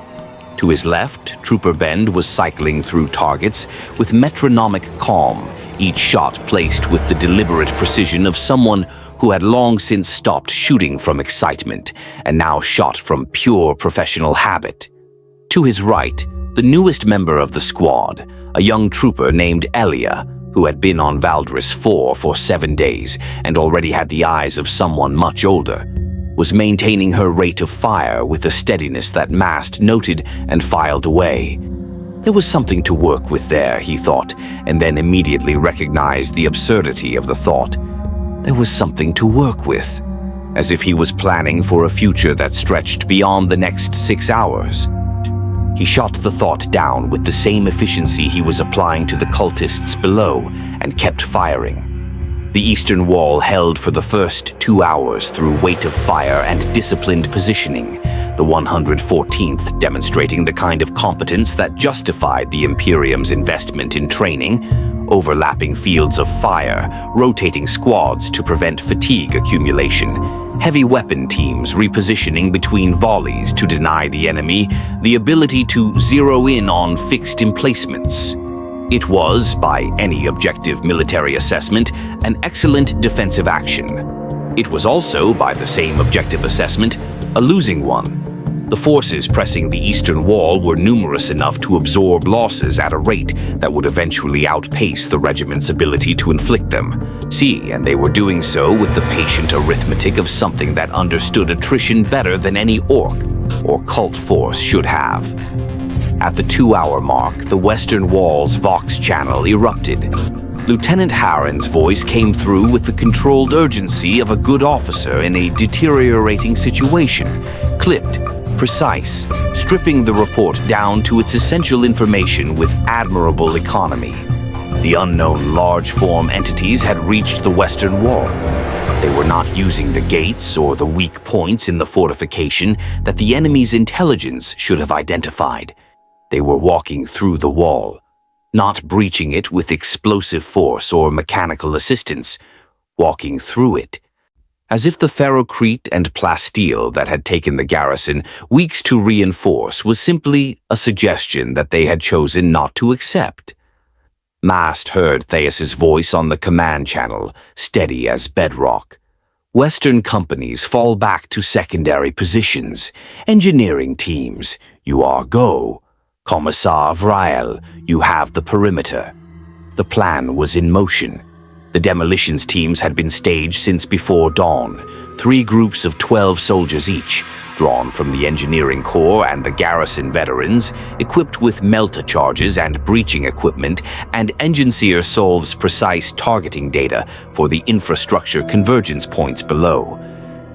Speaker 1: To his left, Trooper Bend was cycling through targets with metronomic calm, each shot placed with the deliberate precision of someone who had long since stopped shooting from excitement and now shot from pure professional habit. To his right, the newest member of the squad, a young trooper named Elia, who had been on Valdris 4 for 7 days and already had the eyes of someone much older, was maintaining her rate of fire with a steadiness that Mast noted and filed away. There was something to work with there, he thought, and then immediately recognized the absurdity of the thought. There was something to work with, as if he was planning for a future that stretched beyond the next 6 hours. He shot the thought down with the same efficiency he was applying to the cultists below and kept firing. The eastern wall held for the first 2 hours through weight of fire and disciplined positioning, the 114th demonstrating the kind of competence that justified the Imperium's investment in training, overlapping fields of fire, rotating squads to prevent fatigue accumulation, heavy weapon teams repositioning between volleys to deny the enemy the ability to zero in on fixed emplacements. It was, by any objective military assessment, an excellent defensive action. It was also, by the same objective assessment, a losing one. The forces pressing the eastern wall were numerous enough to absorb losses at a rate that would eventually outpace the regiment's ability to inflict them. See, and they were doing so with the patient arithmetic of something that understood attrition better than any orc or cult force should have. At the 2-hour mark, the western wall's Vox channel erupted. Lieutenant Harron's voice came through with the controlled urgency of a good officer in a deteriorating situation, clipped, precise, stripping the report down to its essential information with admirable economy. The unknown large-form entities had reached the western wall. They were not using the gates or the weak points in the fortification that the enemy's intelligence should have identified. They were walking through the wall, not breaching it with explosive force or mechanical assistance, walking through it. As if the ferrocrete and plasteel that had taken the garrison weeks to reinforce was simply a suggestion that they had chosen not to accept. Mast heard Theus's voice on the command channel, steady as bedrock. Western companies fall back to secondary positions. Engineering teams, you are go. Commissar Vriel, you have the perimeter. The plan was in motion. The demolitions teams had been staged since before dawn, 3 groups of 12 soldiers each, drawn from the engineering corps and the garrison veterans, equipped with melta charges and breaching equipment, and Enginseer solves precise targeting data for the infrastructure convergence points below.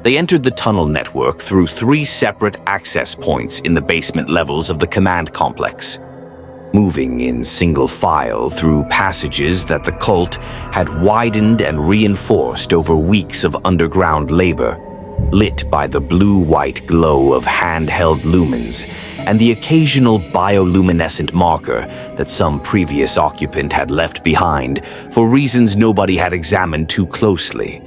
Speaker 1: They entered the tunnel network through 3 separate access points in the basement levels of the command complex, moving in single file through passages that the cult had widened and reinforced over weeks of underground labor, lit by the blue-white glow of handheld lumens and the occasional bioluminescent marker that some previous occupant had left behind for reasons nobody had examined too closely.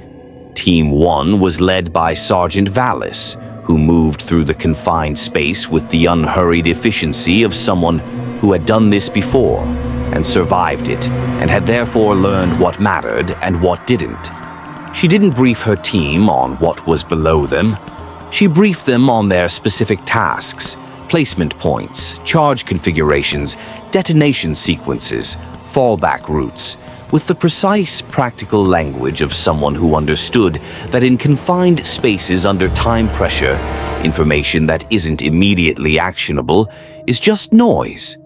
Speaker 1: Team 1 was led by Sergeant Vallis, who moved through the confined space with the unhurried efficiency of someone who had done this before and survived it and had therefore learned what mattered and what didn't. She didn't brief her team on what was below them. She briefed them on their specific tasks, placement points, charge configurations, detonation sequences, fallback routes, with the precise, practical language of someone who understood that in confined spaces under time pressure, information that isn't immediately actionable is just noise.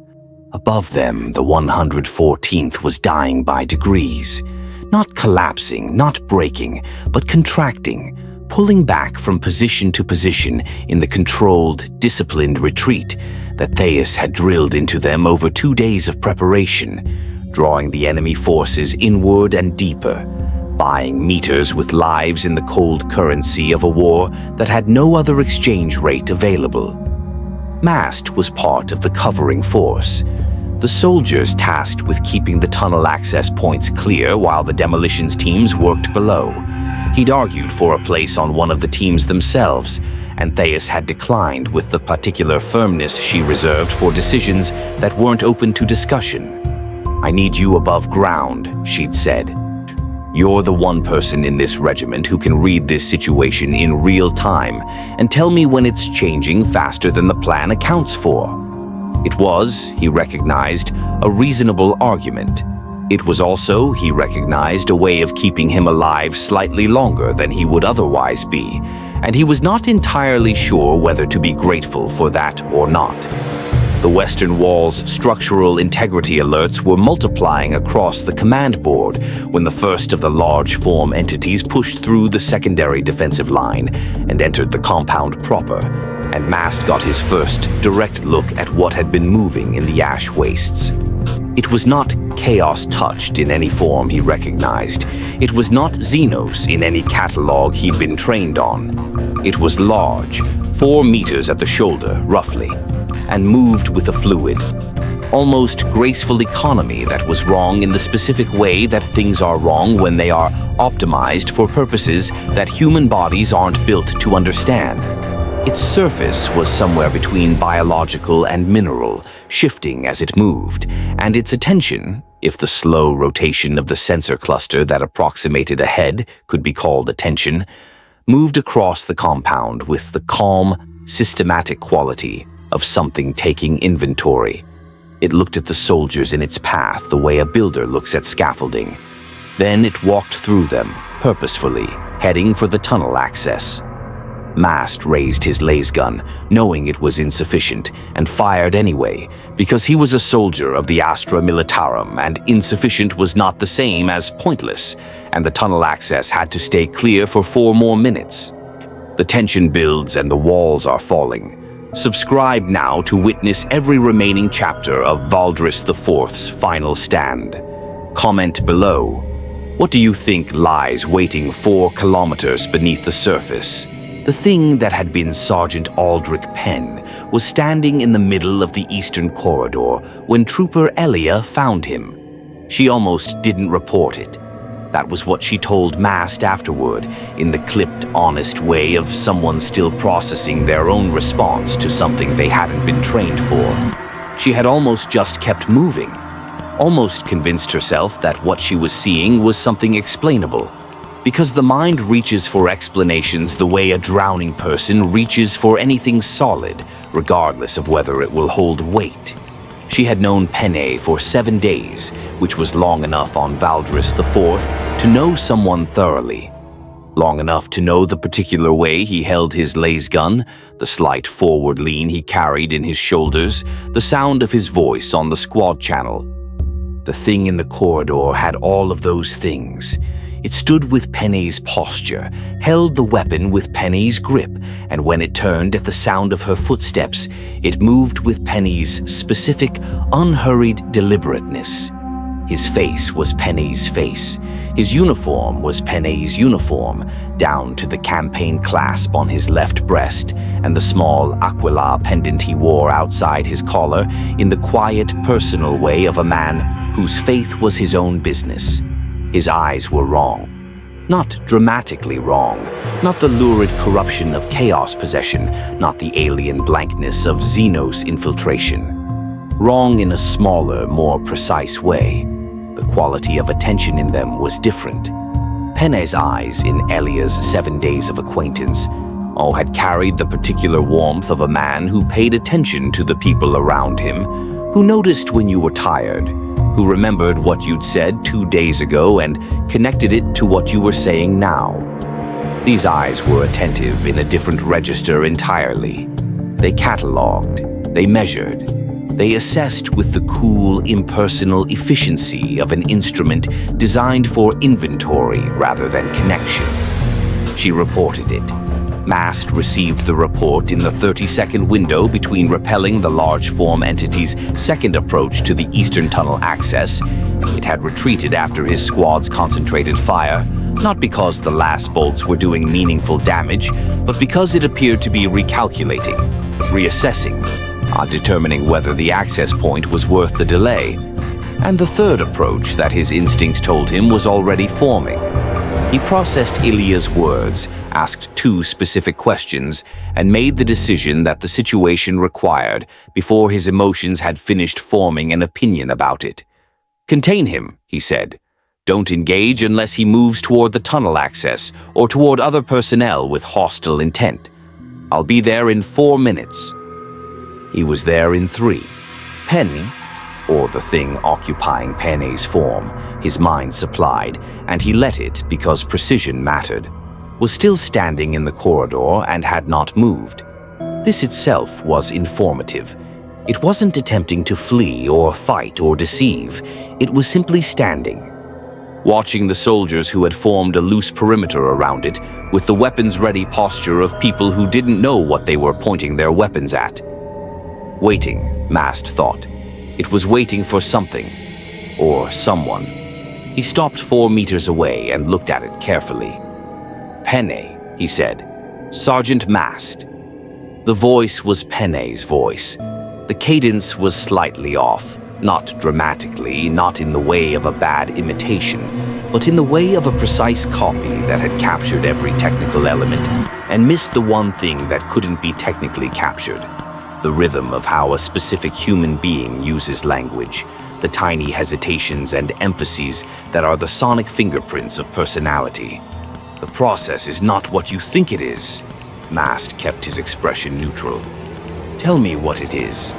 Speaker 1: Above them, the 114th was dying by degrees, not collapsing, not breaking, but contracting, pulling back from position to position in the controlled, disciplined retreat that Thais had drilled into them over 2 days of preparation, drawing the enemy forces inward and deeper, buying meters with lives in the cold currency of a war that had no other exchange rate available. Mast was part of the covering force, the soldiers tasked with keeping the tunnel access points clear while the demolitions teams worked below. He'd argued for a place on one of the teams themselves, and Thais had declined with the particular firmness she reserved for decisions that weren't open to discussion. "I need you above ground," she'd said. "You're the one person in this regiment who can read this situation in real time and tell me when it's changing faster than the plan accounts for." It was, he recognized, a reasonable argument. It was also, he recognized, a way of keeping him alive slightly longer than he would otherwise be, and he was not entirely sure whether to be grateful for that or not. The Western Wall's structural integrity alerts were multiplying across the command board when the first of the large form entities pushed through the secondary defensive line and entered the compound proper, and Mast got his first direct look at what had been moving in the ash wastes. It was not chaos touched in any form he recognized. It was not Xenos in any catalog he'd been trained on. It was large, 4 meters at the shoulder, roughly, and moved with a fluid, almost graceful economy that was wrong in the specific way that things are wrong when they are optimized for purposes that human bodies aren't built to understand. Its surface was somewhere between biological and mineral, shifting as it moved, and its attention, if the slow rotation of the sensor cluster that approximated a head could be called attention, moved across the compound with the calm, systematic quality of something taking inventory. It looked at the soldiers in its path the way a builder looks at scaffolding. Then it walked through them, purposefully, heading for the tunnel access. Mast raised his lasgun, knowing it was insufficient, and fired anyway, because he was a soldier of the astramilitarum, and insufficient was not the same as pointless, and the tunnel access had to stay clear for 4 more minutes. The tension builds and the walls are falling. Subscribe now to witness every remaining chapter of Valdris IV's final stand. Comment below. What do you think lies waiting 4 kilometers beneath the surface? The thing that had been Sergeant Aldrich Penn was standing in the middle of the eastern corridor when Trooper Elia found him. She almost didn't report it. That was what she told Mast afterward, in the clipped, honest way of someone still processing their own response to something they hadn't been trained for. She had almost just kept moving, almost convinced herself that what she was seeing was something explainable, because the mind reaches for explanations the way a drowning person reaches for anything solid, regardless of whether it will hold weight. She had known Penne for 7 days, which was long enough on Valdris IV to know someone thoroughly. Long enough to know the particular way he held his lasgun, the slight forward lean he carried in his shoulders, the sound of his voice on the squad channel. The thing in the corridor had all of those things. It stood with Penne's posture, held the weapon with Penne's grip, and when it turned at the sound of her footsteps, it moved with Penne's specific, unhurried deliberateness. His face was Penne's face. His uniform was Penne's uniform, down to the campaign clasp on his left breast and the small aquila pendant he wore outside his collar in the quiet, personal way of a man whose faith was his own business. His eyes were wrong. Not dramatically wrong, not the lurid corruption of chaos possession, not the alien blankness of Xenos infiltration. Wrong in a smaller, more precise way. The quality of attention in them was different. Penne's eyes in Elia's 7 days of acquaintance or had carried the particular warmth of a man who paid attention to the people around him, who noticed when you were tired, who remembered what you'd said 2 days ago and connected it to what you were saying now. These eyes were attentive in a different register entirely. They catalogued, they measured, they assessed with the cool, impersonal efficiency of an instrument designed for inventory rather than connection. She reported it. Mast received the report in the 30-second window between repelling the large form entity's second approach to the eastern tunnel access. It had retreated after his squad's concentrated fire, not because the last bolts were doing meaningful damage, but because it appeared to be recalculating, reassessing, determining whether the access point was worth the delay. And the third approach that his instincts told him was already forming. He processed Ilya's words, asked 2 specific questions, and made the decision that the situation required before his emotions had finished forming an opinion about it. "Contain him," he said. "Don't engage unless he moves toward the tunnel access or toward other personnel with hostile intent. I'll be there in 4 minutes." He was there in 3. Penny, or the thing occupying Penny's form, his mind supplied, and he let it because precision mattered, was still standing in the corridor and had not moved. This itself was informative. It wasn't attempting to flee or fight or deceive. It was simply standing, watching the soldiers who had formed a loose perimeter around it with the weapons-ready posture of people who didn't know what they were pointing their weapons at. Waiting, Mast thought. It was waiting for something, or someone. He stopped 4 meters away and looked at it carefully. "Penne," he said. "Sergeant Mast." The voice was Penne's voice. The cadence was slightly off, not dramatically, not in the way of a bad imitation, but in the way of a precise copy that had captured every technical element and missed the one thing that couldn't be technically captured. The rhythm of how a specific human being uses language, the tiny hesitations and emphases that are the sonic fingerprints of personality. "The process is not what you think it is." Mast kept his expression neutral. "Tell me what it is."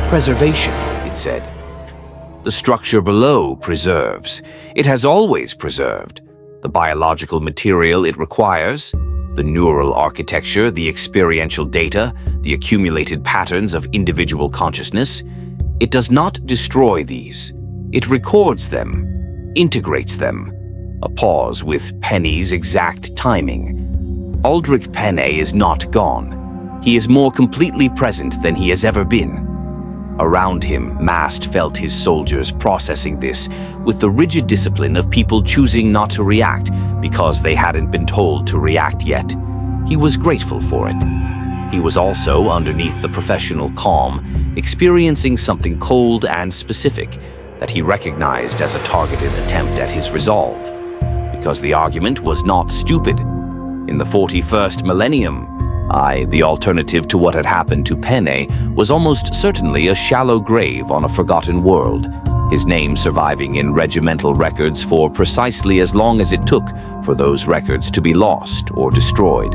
Speaker 1: "Preservation," it said. "The structure below preserves. It has always preserved. The biological material it requires, the neural architecture, the experiential data, the accumulated patterns of individual consciousness. It does not destroy these. It records them, integrates them." A pause with Penny's exact timing. Aldrich Penne is not gone. He is more completely present than he has ever been. Around him, Mast felt his soldiers processing this with the rigid discipline of people choosing not to react because they hadn't been told to react yet. He was grateful for it. He was also, underneath the professional calm, experiencing something cold and specific that he recognized as a targeted attempt at his resolve. Because the argument was not stupid. In the 41st millennium, the alternative to what had happened to Penne was almost certainly a shallow grave on a forgotten world, his name surviving in regimental records for precisely as long as it took for those records to be lost or destroyed.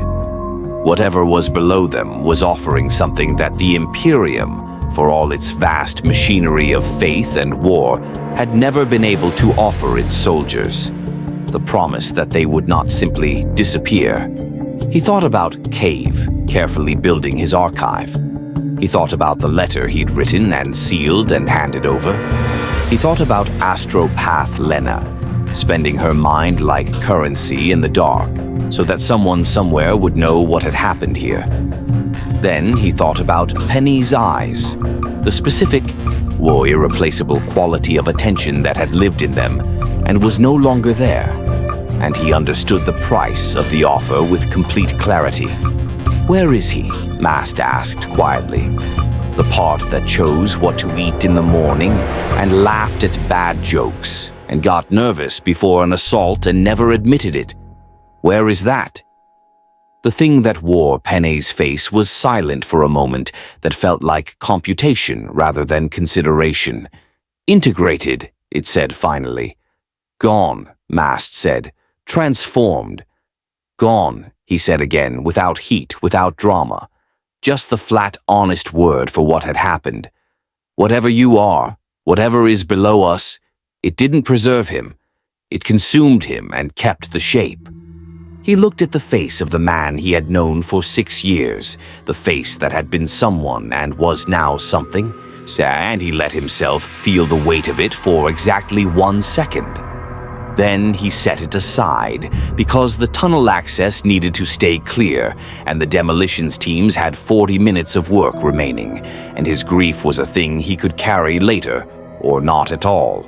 Speaker 1: Whatever was below them was offering something that the Imperium, for all its vast machinery of faith and war, had never been able to offer its soldiers. The promise that they would not simply disappear. He thought about Cave, carefully building his archive. He thought about the letter he'd written and sealed and handed over. He thought about Astropath Lena, spending her mind like currency in the dark, so that someone somewhere would know what had happened here. Then he thought about Penny's eyes, the specific, irreplaceable quality of attention that had lived in them and was no longer there, and he understood the price of the offer with complete clarity. "Where is he?" Mast asked quietly. The part that chose what to eat in the morning and laughed at bad jokes and got nervous before an assault and never admitted it. Where is that? The thing that wore Penne's face was silent for a moment that felt like computation rather than consideration. "Integrated," it said finally. "Gone," Mast said. "Transformed." "Gone," he said again, without heat, without drama. Just the flat, honest word for what had happened. Whatever you are, whatever is below us, it didn't preserve him. It consumed him and kept the shape. He looked at the face of the man he had known for 6 years, the face that had been someone and was now something, and he let himself feel the weight of it for exactly 1 second. Then he set it aside, because the tunnel access needed to stay clear, and the demolitions teams had 40 minutes of work remaining, and his grief was a thing he could carry later, or not at all.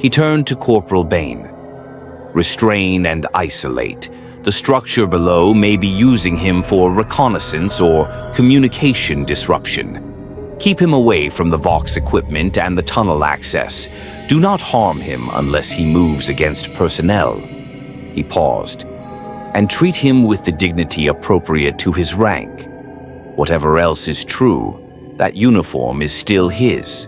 Speaker 1: He turned to Corporal Bane. Restrain and isolate. The structure below may be using him for reconnaissance or communication disruption. Keep him away from the Vox equipment and the tunnel access. Do not harm him unless he moves against personnel. He paused. And treat him with the dignity appropriate to his rank. Whatever else is true, that uniform is still his.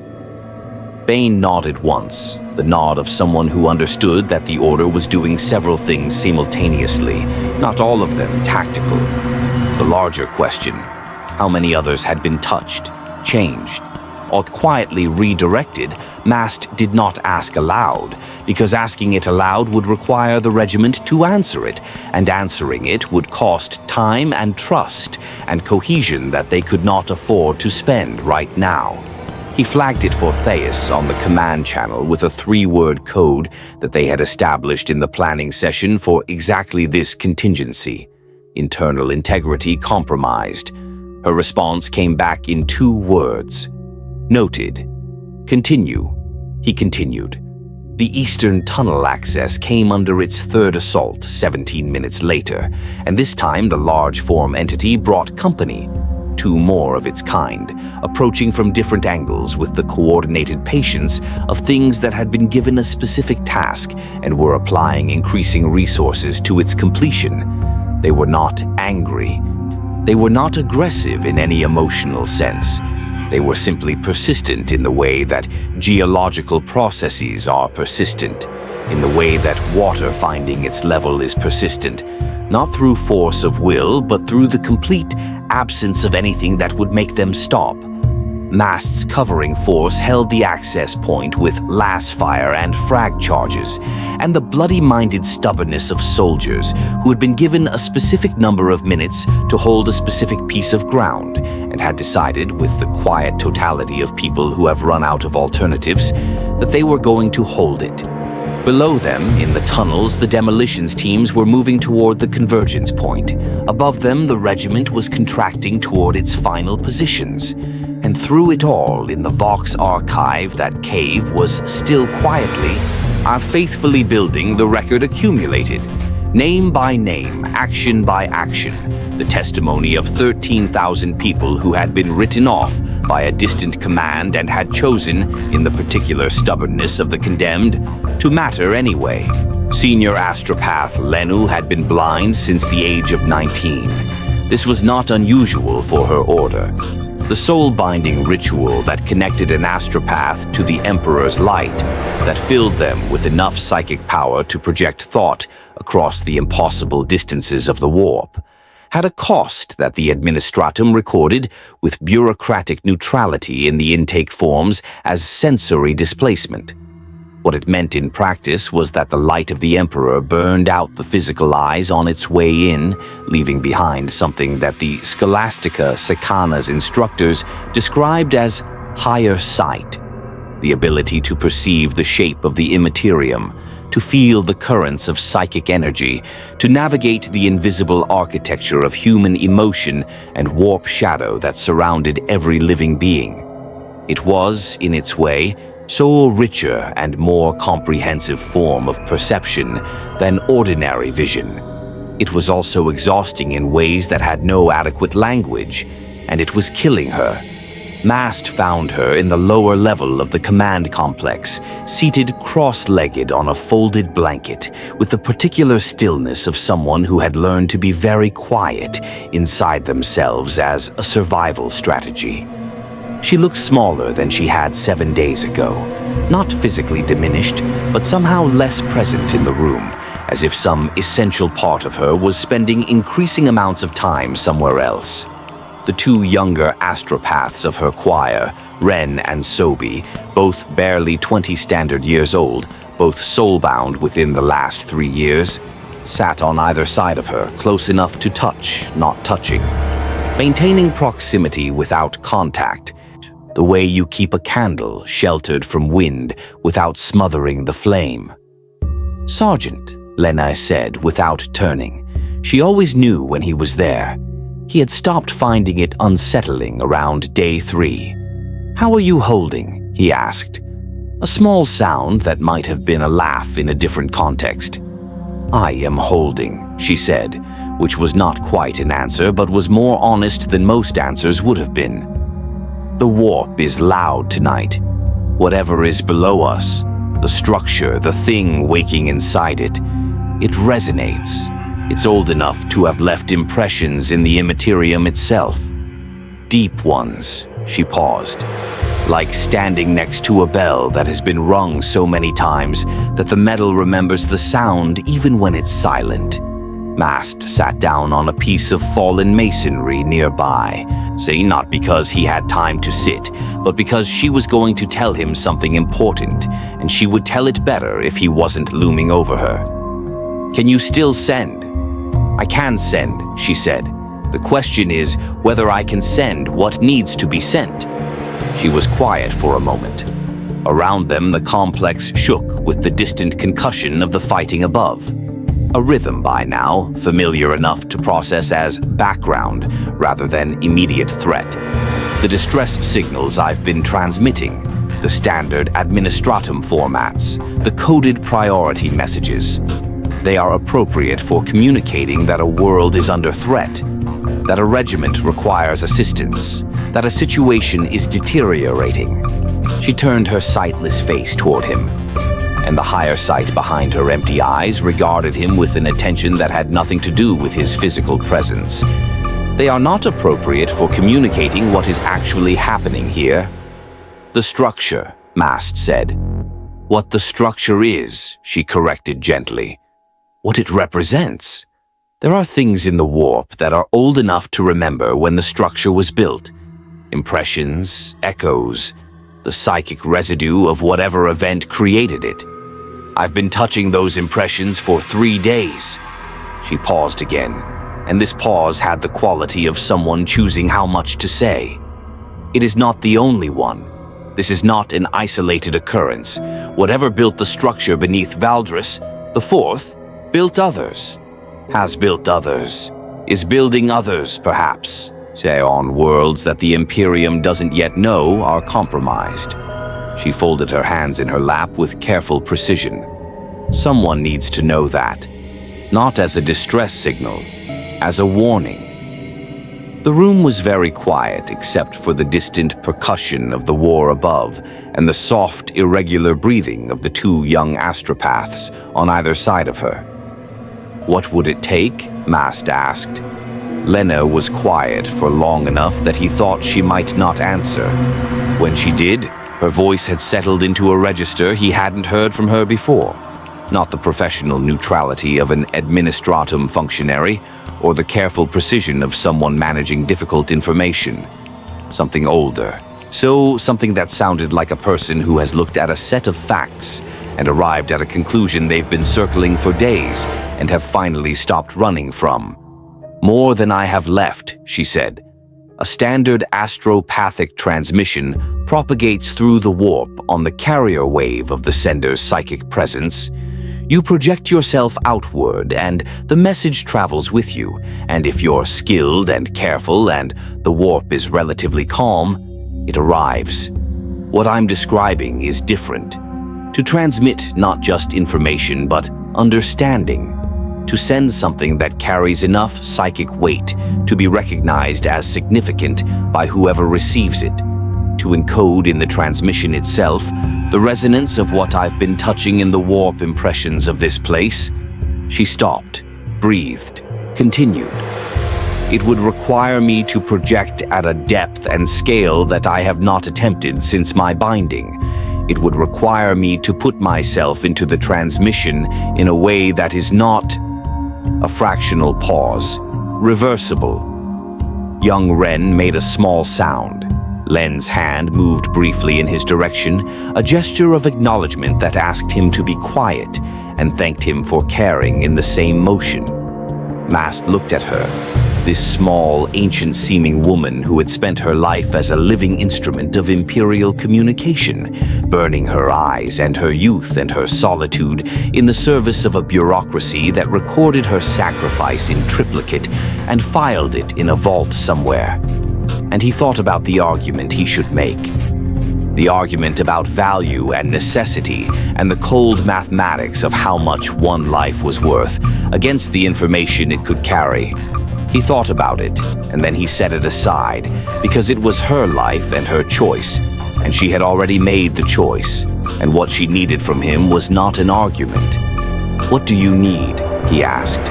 Speaker 1: Bane nodded once, the nod of someone who understood that the Order was doing several things simultaneously, not all of them tactical. The larger question, how many others had been touched, changed, or quietly redirected, Mast did not ask aloud, because asking it aloud would require the regiment to answer it, and answering it would cost time and trust and cohesion that they could not afford to spend right now. He flagged it for Theus on the command channel with a 3-word code that they had established in the planning session for exactly this contingency. Internal integrity compromised. Her response came back in 2 words. Noted. Continue. He continued. The eastern tunnel access came under its 3rd assault 17 minutes later, and this time the large form entity brought company. 2 more of its kind, approaching from different angles with the coordinated patience of things that had been given a specific task and were applying increasing resources to its completion. They were not angry. They were not aggressive in any emotional sense. They were simply persistent in the way that geological processes are persistent, in the way that water finding its level is persistent, not through force of will, but through the complete absence of anything that would make them stop. Mast's covering force held the access point with las fire and frag charges, and the bloody-minded stubbornness of soldiers who had been given a specific number of minutes to hold a specific piece of ground, and had decided, with the quiet totality of people who have run out of alternatives, that they were going to hold it. Below them, in the tunnels, the demolitions teams were moving toward the convergence point. Above them, the regiment was contracting toward its final positions. And through it all, in the Vox archive, that cave was still quietly, faithfully building the record accumulated. Name by name, action by action, the testimony of 13,000 people who had been written off by a distant command and had chosen, in the particular stubbornness of the condemned, to matter anyway. Senior astropath Lenu had been blind since the age of 19. This was not unusual for her order. The soul-binding ritual that connected an astropath to the Emperor's light, that filled them with enough psychic power to project thought across the impossible distances of the warp, had a cost that the Administratum recorded with bureaucratic neutrality in the intake forms as sensory displacement. What it meant in practice was that the light of the Emperor burned out the physical eyes on its way in, leaving behind something that the Scholastica Secana's instructors described as higher sight, the ability to perceive the shape of the immaterium, to feel the currents of psychic energy, to navigate the invisible architecture of human emotion and warp shadow that surrounded every living being. It was, in its way, so richer and more comprehensive form of perception than ordinary vision. It was also exhausting in ways that had no adequate language, and it was killing her. Mast found her in the lower level of the command complex, seated cross-legged on a folded blanket, with the particular stillness of someone who had learned to be very quiet inside themselves as a survival strategy. She looked smaller than she had 7 days ago, not physically diminished, but somehow less present in the room, as if some essential part of her was spending increasing amounts of time somewhere else. The two younger astropaths of her choir, Ren and Sobi, both barely 20 standard years old, both soulbound within the last 3 years, sat on either side of her, close enough to touch, not touching. Maintaining proximity without contact, the way you keep a candle sheltered from wind without smothering the flame. "Sergeant," Lena said without turning. She always knew when he was there. He had stopped finding it unsettling around day 3. "How are you holding?" he asked. A small sound that might have been a laugh in a different context. "I am holding," she said, which was not quite an answer but was more honest than most answers would have been. "The warp is loud tonight. Whatever is below us, the structure, the thing waking inside it, it resonates. It's old enough to have left impressions in the Imperium itself. Deep ones," she paused, "like standing next to a bell that has been rung so many times that the metal remembers the sound even when it's silent." Mast sat down on a piece of fallen masonry nearby, saying not because he had time to sit, but because she was going to tell him something important, and she would tell it better if he wasn't looming over her. "Can you still send?" "I can send," she said. "The question is whether I can send what needs to be sent." She was quiet for a moment. Around them, the complex shook with the distant concussion of the fighting above. A rhythm by now, familiar enough to process as background rather than immediate threat. The distress signals I've been transmitting, the standard administratum formats, the coded priority messages. They are appropriate for communicating that a world is under threat, that a regiment requires assistance, that a situation is deteriorating. She turned her sightless face toward him, and the higher sight behind her empty eyes regarded him with an attention that had nothing to do with his physical presence. They are not appropriate for communicating what is actually happening here. "The structure," Mast said. "What the structure is," she corrected gently. "What it represents. There are things in the warp that are old enough to remember when the structure was built. Impressions, echoes, the psychic residue of whatever event created it. I've been touching those impressions for 3 days." She paused again, and this pause had the quality of someone choosing how much to say. "It is not the only one. This is not an isolated occurrence. Whatever built the structure beneath Valdris, the fourth, built others, has built others, is building others, perhaps. Say on worlds that the Imperium doesn't yet know are compromised." She folded her hands in her lap with careful precision. "Someone needs to know that, not as a distress signal, as a warning." The room was very quiet except for the distant percussion of the war above and the soft, irregular breathing of the two young astropaths on either side of her. "What would it take?" Mast asked. Lena was quiet for long enough that he thought she might not answer. When she did, her voice had settled into a register he hadn't heard from her before. Not the professional neutrality of an administratum functionary, or the careful precision of someone managing difficult information. Something older. Something that sounded like a person who has looked at a set of facts and arrived at a conclusion they've been circling for days and have finally stopped running from. "More than I have left," she said. "A standard astropathic transmission propagates through the warp on the carrier wave of the sender's psychic presence. You project yourself outward, and the message travels with you, and if you're skilled and careful and the warp is relatively calm, it arrives. What I'm describing is different. To transmit not just information, but understanding. To send something that carries enough psychic weight to be recognized as significant by whoever receives it. To encode in the transmission itself the resonance of what I've been touching in the warp impressions of this place." She stopped, breathed, continued. "It would require me to project at a depth and scale that I have not attempted since my binding. It would require me to put myself into the transmission in a way that is not... A fractional pause. Reversible. Young Ren made a small sound. Len's hand moved briefly in his direction, a gesture of acknowledgement that asked him to be quiet and thanked him for caring in the same motion. Mast looked at her, this small, ancient-seeming woman who had spent her life as a living instrument of imperial communication, burning her eyes and her youth and her solitude in the service of a bureaucracy that recorded her sacrifice in triplicate and filed it in a vault somewhere. And he thought about the argument he should make. The argument about value and necessity and the cold mathematics of how much one life was worth against the information it could carry. He thought about it, and then he set it aside, because it was her life and her choice, and she had already made the choice, and what she needed from him was not an argument. "What do you need?" he asked.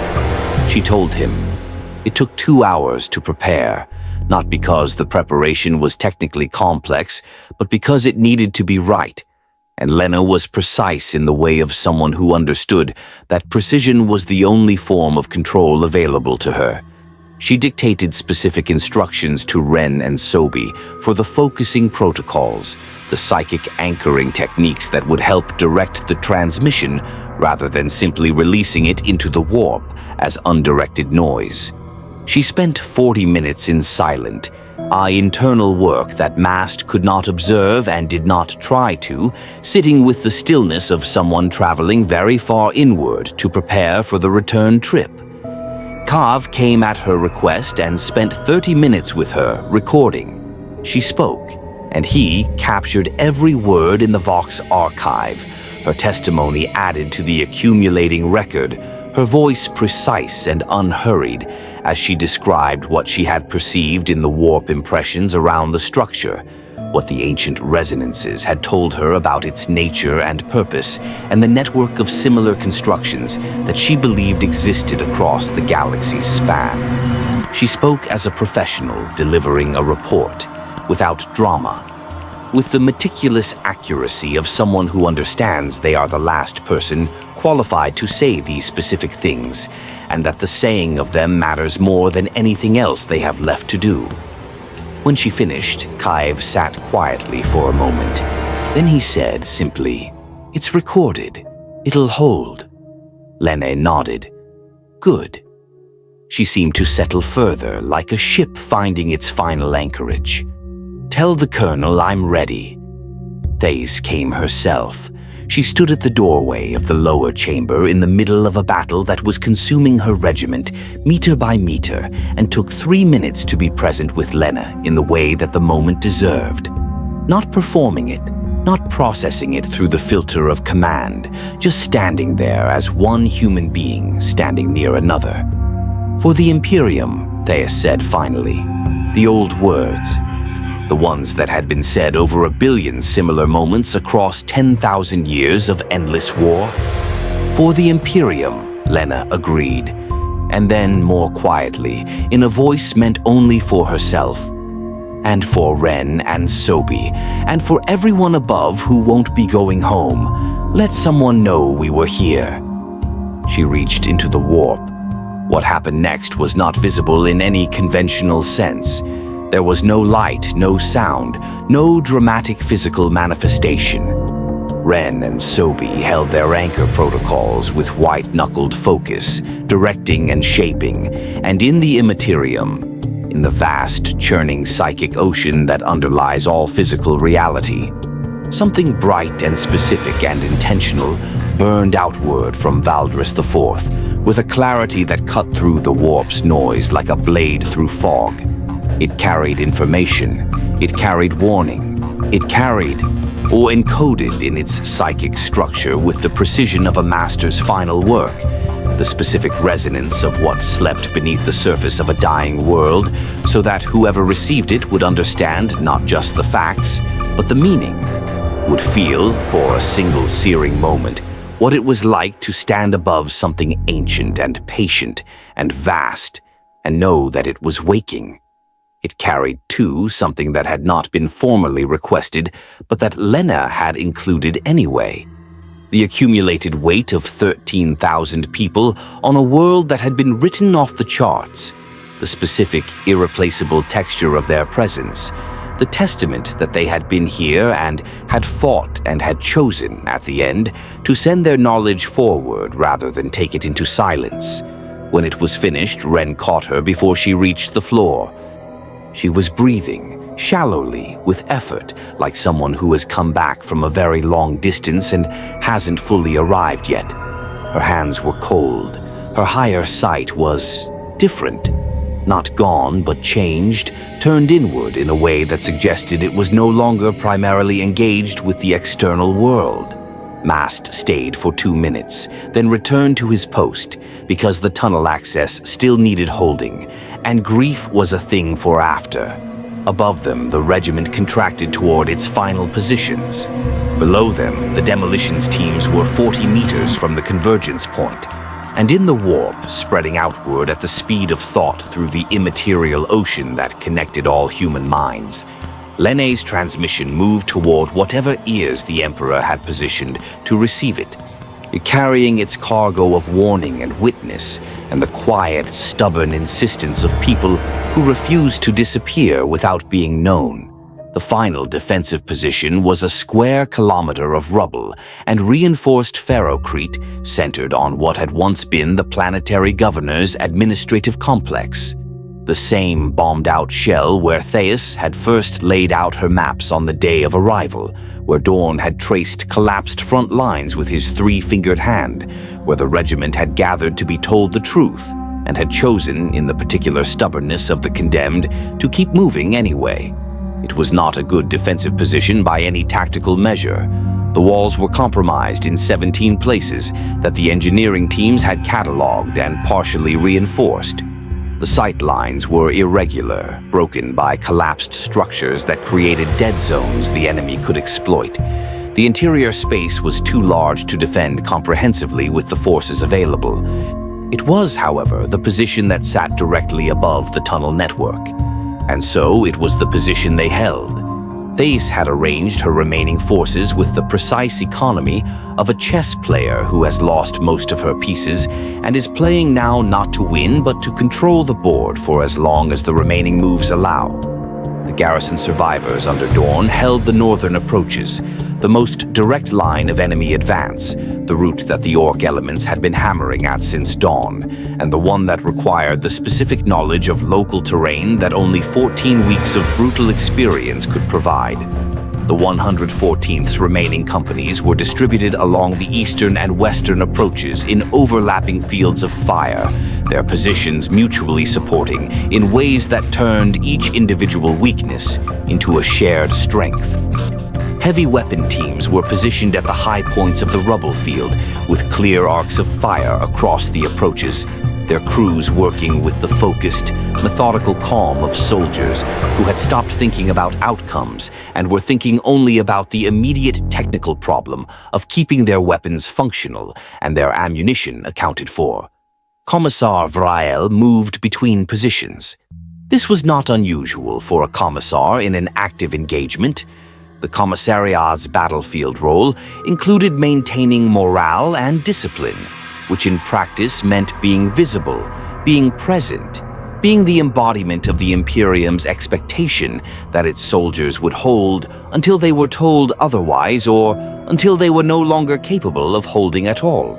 Speaker 1: She told him. It took 2 hours to prepare, not because the preparation was technically complex, but because it needed to be right. And Lena was precise in the way of someone who understood that precision was the only form of control available to her. She dictated specific instructions to Ren and Sobi for the focusing protocols, the psychic anchoring techniques that would help direct the transmission rather than simply releasing it into the warp as undirected noise. She spent 40 minutes in silent, internal work that Mast could not observe and did not try to, sitting with the stillness of someone traveling very far inward to prepare for the return trip. Kav came at her request and spent 30 minutes with her, recording. She spoke, and he captured every word in the Vox archive, her testimony added to the accumulating record, her voice precise and unhurried as she described what she had perceived in the warp impressions around the structure, what the ancient resonances had told her about its nature and purpose, and the network of similar constructions that she believed existed across the galaxy's span. She spoke as a professional delivering a report, without drama, with the meticulous accuracy of someone who understands they are the last person qualified to say these specific things, and that the saying of them matters more than anything else they have left to do. When she finished, Kaiv sat quietly for a moment. Then he said simply, "It's recorded. It'll hold." Lene nodded. "Good." She seemed to settle further, like a ship finding its final anchorage. "Tell the Colonel I'm ready." Thais came herself. She stood at the doorway of the lower chamber in the middle of a battle that was consuming her regiment, meter by meter, and took 3 minutes to be present with Lena in the way that the moment deserved. Not performing it, not processing it through the filter of command, just standing there as one human being standing near another. "For the Imperium," Thais said finally, the old words, the ones that had been said over 1 billion similar moments across 10,000 years of endless war. "For the Imperium," Lena agreed, and then more quietly, in a voice meant only for herself, "And for Ren and Sobi, and for everyone above who won't be going home, let someone know we were here." She reached into the warp. What happened next was not visible in any conventional sense. There was no light, no sound, no dramatic physical manifestation. Ren and Sobi held their anchor protocols with white-knuckled focus, directing and shaping, and in the immaterium, in the vast, churning psychic ocean that underlies all physical reality, something bright and specific and intentional burned outward from Valdris IV, with a clarity that cut through the warp's noise like a blade through fog. It carried information, it carried warning, it carried, or encoded in its psychic structure with the precision of a master's final work, the specific resonance of what slept beneath the surface of a dying world, so that whoever received it would understand not just the facts, but the meaning, would feel, for a single searing moment, what it was like to stand above something ancient and patient and vast, and know that it was waking. It carried, too, something that had not been formally requested, but that Lena had included anyway. The accumulated weight of 13,000 people on a world that had been written off the charts, the specific, irreplaceable texture of their presence, the testament that they had been here and had fought and had chosen, at the end, to send their knowledge forward rather than take it into silence. When it was finished, Ren caught her before she reached the floor. She was breathing, shallowly, with effort, like someone who has come back from a very long distance and hasn't fully arrived yet. Her hands were cold. Her higher sight was different. Not gone, but changed, turned inward in a way that suggested it was no longer primarily engaged with the external world. Mast stayed for 2 minutes, then returned to his post, because the tunnel access still needed holding, and grief was a thing for after. Above them, the regiment contracted toward its final positions. Below them, the demolitions teams were 40 meters from the convergence point. And in the warp, spreading outward at the speed of thought through the immaterial ocean that connected all human minds, Lene's transmission moved toward whatever ears the Emperor had positioned to receive it, carrying its cargo of warning and witness, and the quiet, stubborn insistence of people who refused to disappear without being known. The final defensive position was a square kilometer of rubble and reinforced ferrocrete centered on what had once been the planetary governor's administrative complex. The same bombed-out shell where Theus had first laid out her maps on the day of arrival, where Dorn had traced collapsed front lines with his 3-fingered hand, where the regiment had gathered to be told the truth, and had chosen, in the particular stubbornness of the condemned, to keep moving anyway. It was not a good defensive position by any tactical measure. The walls were compromised in 17 places that the engineering teams had catalogued and partially reinforced. The sight lines were irregular, broken by collapsed structures that created dead zones the enemy could exploit. The interior space was too large to defend comprehensively with the forces available. It was, however, the position that sat directly above the tunnel network. And so it was the position they held. Theis had arranged her remaining forces with the precise economy of a chess player who has lost most of her pieces and is playing now not to win but to control the board for as long as the remaining moves allow. The garrison survivors under Dorn held the northern approaches, the most direct line of enemy advance, the route that the Orc elements had been hammering at since dawn, and the one that required the specific knowledge of local terrain that only 14 weeks of brutal experience could provide. The 114th's remaining companies were distributed along the eastern and western approaches in overlapping fields of fire, their positions mutually supporting in ways that turned each individual weakness into a shared strength. Heavy weapon teams were positioned at the high points of the rubble field with clear arcs of fire across the approaches, their crews working with the focused, methodical calm of soldiers who had stopped thinking about outcomes and were thinking only about the immediate technical problem of keeping their weapons functional and their ammunition accounted for. Commissar Vrael moved between positions. This was not unusual for a commissar in an active engagement. The commissariat's battlefield role included maintaining morale and discipline, which in practice meant being visible, being present, being the embodiment of the Imperium's expectation that its soldiers would hold until they were told otherwise or until they were no longer capable of holding at all.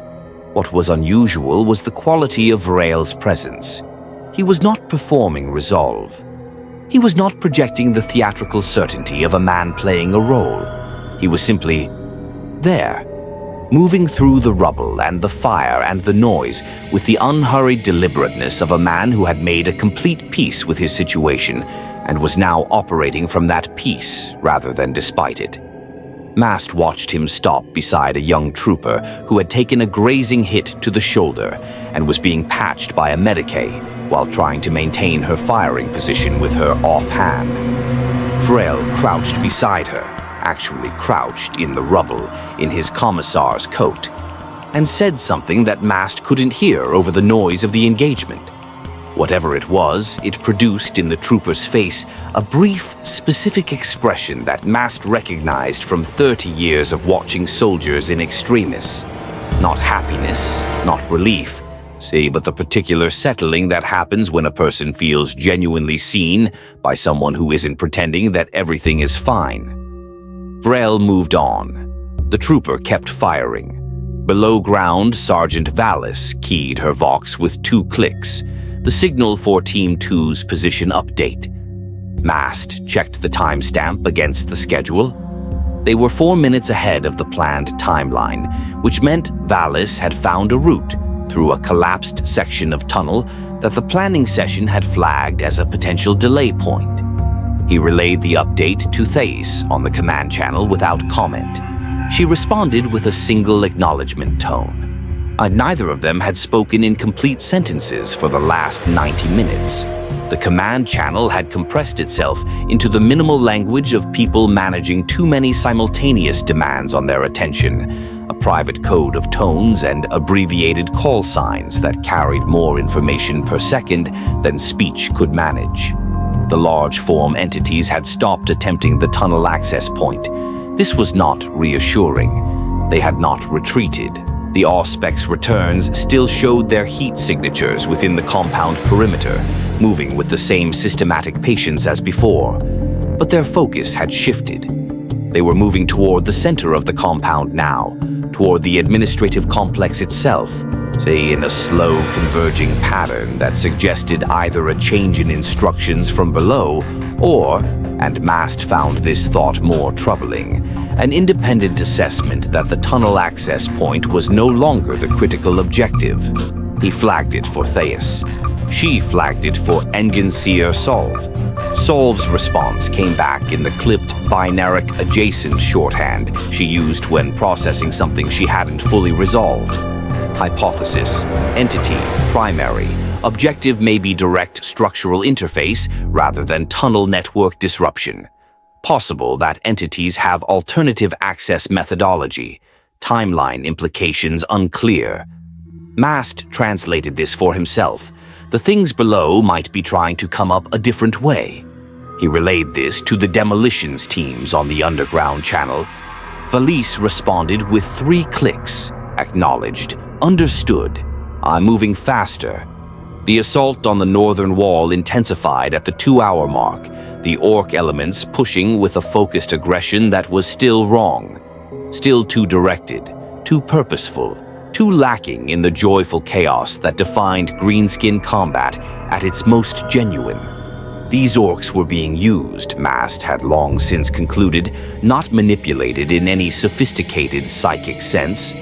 Speaker 1: What was unusual was the quality of Vrael's presence. He was not performing resolve. He was not projecting the theatrical certainty of a man playing a role. He was simply there, moving through the rubble and the fire and the noise with the unhurried deliberateness of a man who had made a complete peace with his situation and was now operating from that peace rather than despite it. Mast watched him stop beside a young trooper who had taken a grazing hit to the shoulder and was being patched by a medicae while trying to maintain her firing position with her offhand. Vrael crouched beside her, actually crouched in the rubble in his commissar's coat, and said something that Mast couldn't hear over the noise of the engagement. Whatever it was, it produced in the trooper's face a brief, specific expression that Mast recognized from 30 years of watching soldiers in extremis. Not happiness, not relief, but the particular settling that happens when a person feels genuinely seen by someone who isn't pretending that everything is fine. Vrel moved on. The trooper kept firing. Below ground, Sergeant Valis keyed her Vox with 2 clicks, the signal for Team 2's position update. Mast checked the timestamp against the schedule. They were 4 minutes ahead of the planned timeline, which meant Valis had found a route through a collapsed section of tunnel that the planning session had flagged as a potential delay point. He relayed the update to Thais on the command channel without comment. She responded with a single acknowledgement tone. Neither of them had spoken in complete sentences for the last 90 minutes. The command channel had compressed itself into the minimal language of people managing too many simultaneous demands on their attention, a private code of tones and abbreviated call signs that carried more information per second than speech could manage. The large form entities had stopped attempting the tunnel access point. This was not reassuring. They had not retreated. The Auspex returns still showed their heat signatures within the compound perimeter, moving with the same systematic patience as before. But their focus had shifted. They were moving toward the center of the compound now, toward the administrative complex itself, in a slow converging pattern that suggested either a change in instructions from below or, and Mast found this thought more troubling, an independent assessment that the tunnel access point was no longer the critical objective. He flagged it for Thais. She flagged it for Engenseer Solve. Solve's response came back in the clipped binaric adjacent shorthand she used when processing something she hadn't fully resolved. Hypothesis, entity, primary, objective may be direct structural interface rather than tunnel network disruption. Possible that entities have alternative access methodology. Timeline implications unclear. Mast translated this for himself. The things below might be trying to come up a different way. He relayed this to the demolitions teams on the underground channel. Valis responded with 3 clicks. Acknowledged. Understood. I'm moving faster. The assault on the northern wall intensified at the 2-hour mark, the orc elements pushing with a focused aggression that was still wrong. Still too directed, too purposeful, too lacking in the joyful chaos that defined greenskin combat at its most genuine. These orcs were being used, Mast had long since concluded, not manipulated in any sophisticated psychic sense,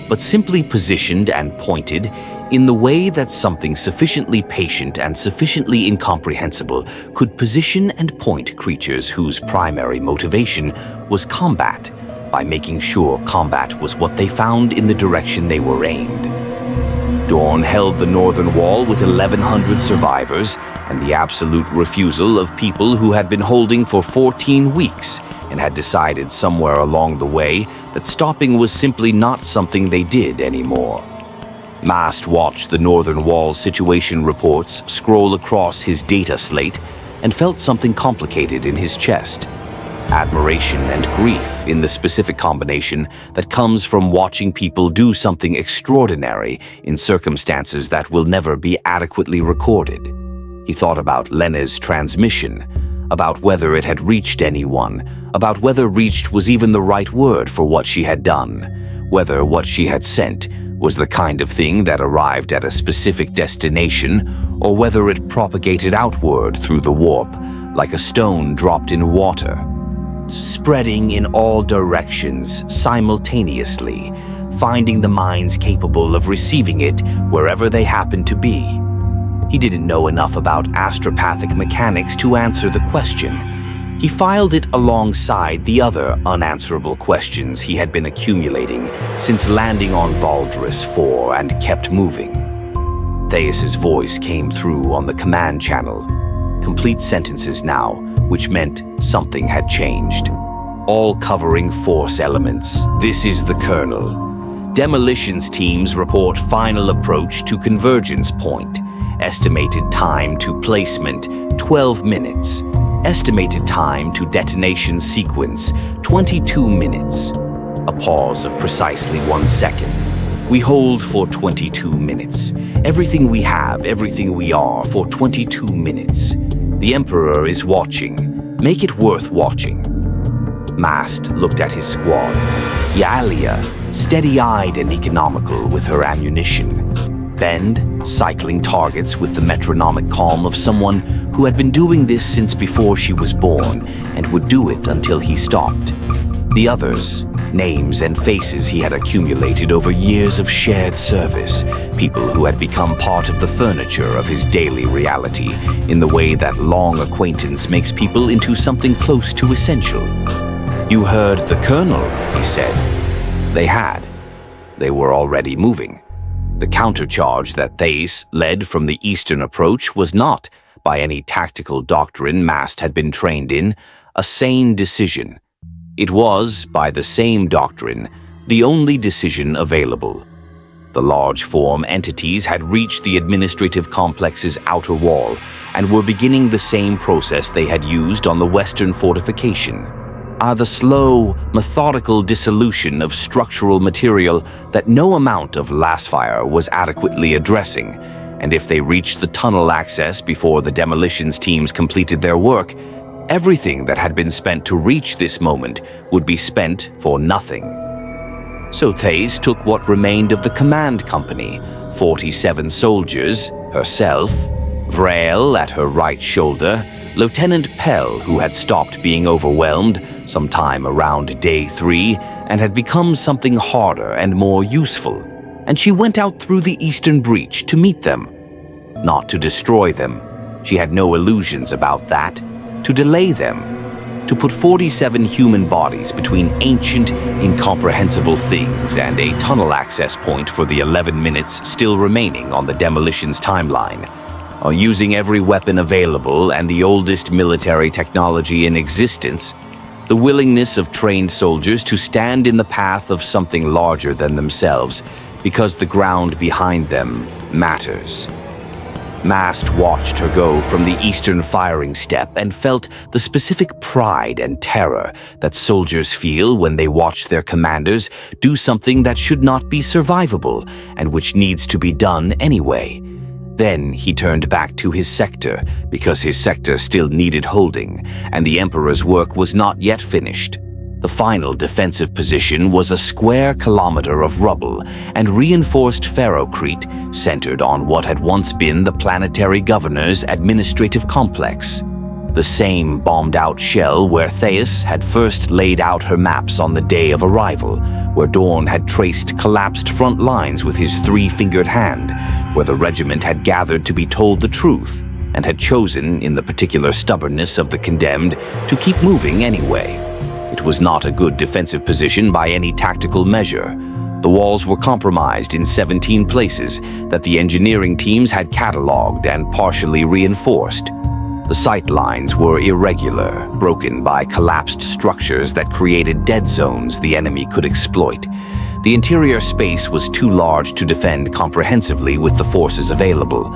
Speaker 1: but simply positioned and pointed in the way that something sufficiently patient and sufficiently incomprehensible could position and point creatures whose primary motivation was combat, by making sure combat was what they found in the direction they were aimed. Dorn held the northern wall with 1,100 survivors and the absolute refusal of people who had been holding for 14 weeks and had decided somewhere along the way that stopping was simply not something they did anymore. Mast watched the northern wall situation reports scroll across his data slate and felt something complicated in his chest. Admiration and grief in the specific combination that comes from watching people do something extraordinary in circumstances that will never be adequately recorded. He thought about Lena's transmission, about whether it had reached anyone, about whether reached was even the right word for what she had done, whether what she had sent was the kind of thing that arrived at a specific destination, or whether it propagated outward through the warp, like a stone dropped in water, spreading in all directions simultaneously, finding the minds capable of receiving it wherever they happened to be. He didn't know enough about astropathic mechanics to answer the question. He filed it alongside the other unanswerable questions he had been accumulating since landing on Valdris 4 and kept moving. Theus's voice came through on the command channel. Complete sentences now, which meant something had changed. All-covering force elements. This is the Colonel. Demolitions teams report final approach to convergence point. Estimated time to placement, 12 minutes. Estimated time to detonation sequence, 22 minutes. A pause of precisely 1 second. We hold for 22 minutes. Everything we have, everything we are, for 22 minutes. The Emperor is watching. Make it worth watching. Mast looked at his squad. Yalia, steady-eyed and economical with her ammunition. Bend, cycling targets with the metronomic calm of someone who had been doing this since before she was born and would do it until he stopped. The others, names and faces he had accumulated over years of shared service, people who had become part of the furniture of his daily reality in the way that long acquaintance makes people into something close to essential. "You heard the Colonel," he said. They had. They were already moving. The countercharge that Thais led from the eastern approach was not, by any tactical doctrine Mast had been trained in, a sane decision. It was, by the same doctrine, the only decision available. The large form entities had reached the administrative complex's outer wall and were beginning the same process they had used on the western fortification. The slow, methodical dissolution of structural material that no amount of lasfire was adequately addressing, and if they reached the tunnel access before the demolitions teams completed their work, everything that had been spent to reach this moment would be spent for nothing. So Thais took what remained of the command company, 47 soldiers, herself, Vrael at her right shoulder, Lieutenant Pell, who had stopped being overwhelmed sometime around day 3 and had become something harder and more useful, and she went out through the eastern breach to meet them. Not to destroy them, she had no illusions about that, to delay them, to put 47 human bodies between ancient, incomprehensible things and a tunnel access point for the 11 minutes still remaining on the demolitions timeline. Using every weapon available and the oldest military technology in existence, the willingness of trained soldiers to stand in the path of something larger than themselves because the ground behind them matters. Mast watched her go from the eastern firing step and felt the specific pride and terror that soldiers feel when they watch their commanders do something that should not be survivable and which needs to be done anyway. Then he turned back to his sector because his sector still needed holding, and the Emperor's work was not yet finished. The final defensive position was a square kilometer of rubble and reinforced ferrocrete centered on what had once been the planetary governor's administrative complex. The same bombed-out shell where Thais had first laid out her maps on the day of arrival, where Dorn had traced collapsed front lines with his 3-fingered hand, where the regiment had gathered to be told the truth, and had chosen, in the particular stubbornness of the condemned, to keep moving anyway. It was not a good defensive position by any tactical measure. The walls were compromised in 17 places that the engineering teams had catalogued and partially reinforced. The sight lines were irregular, broken by collapsed structures that created dead zones the enemy could exploit. The interior space was too large to defend comprehensively with the forces available.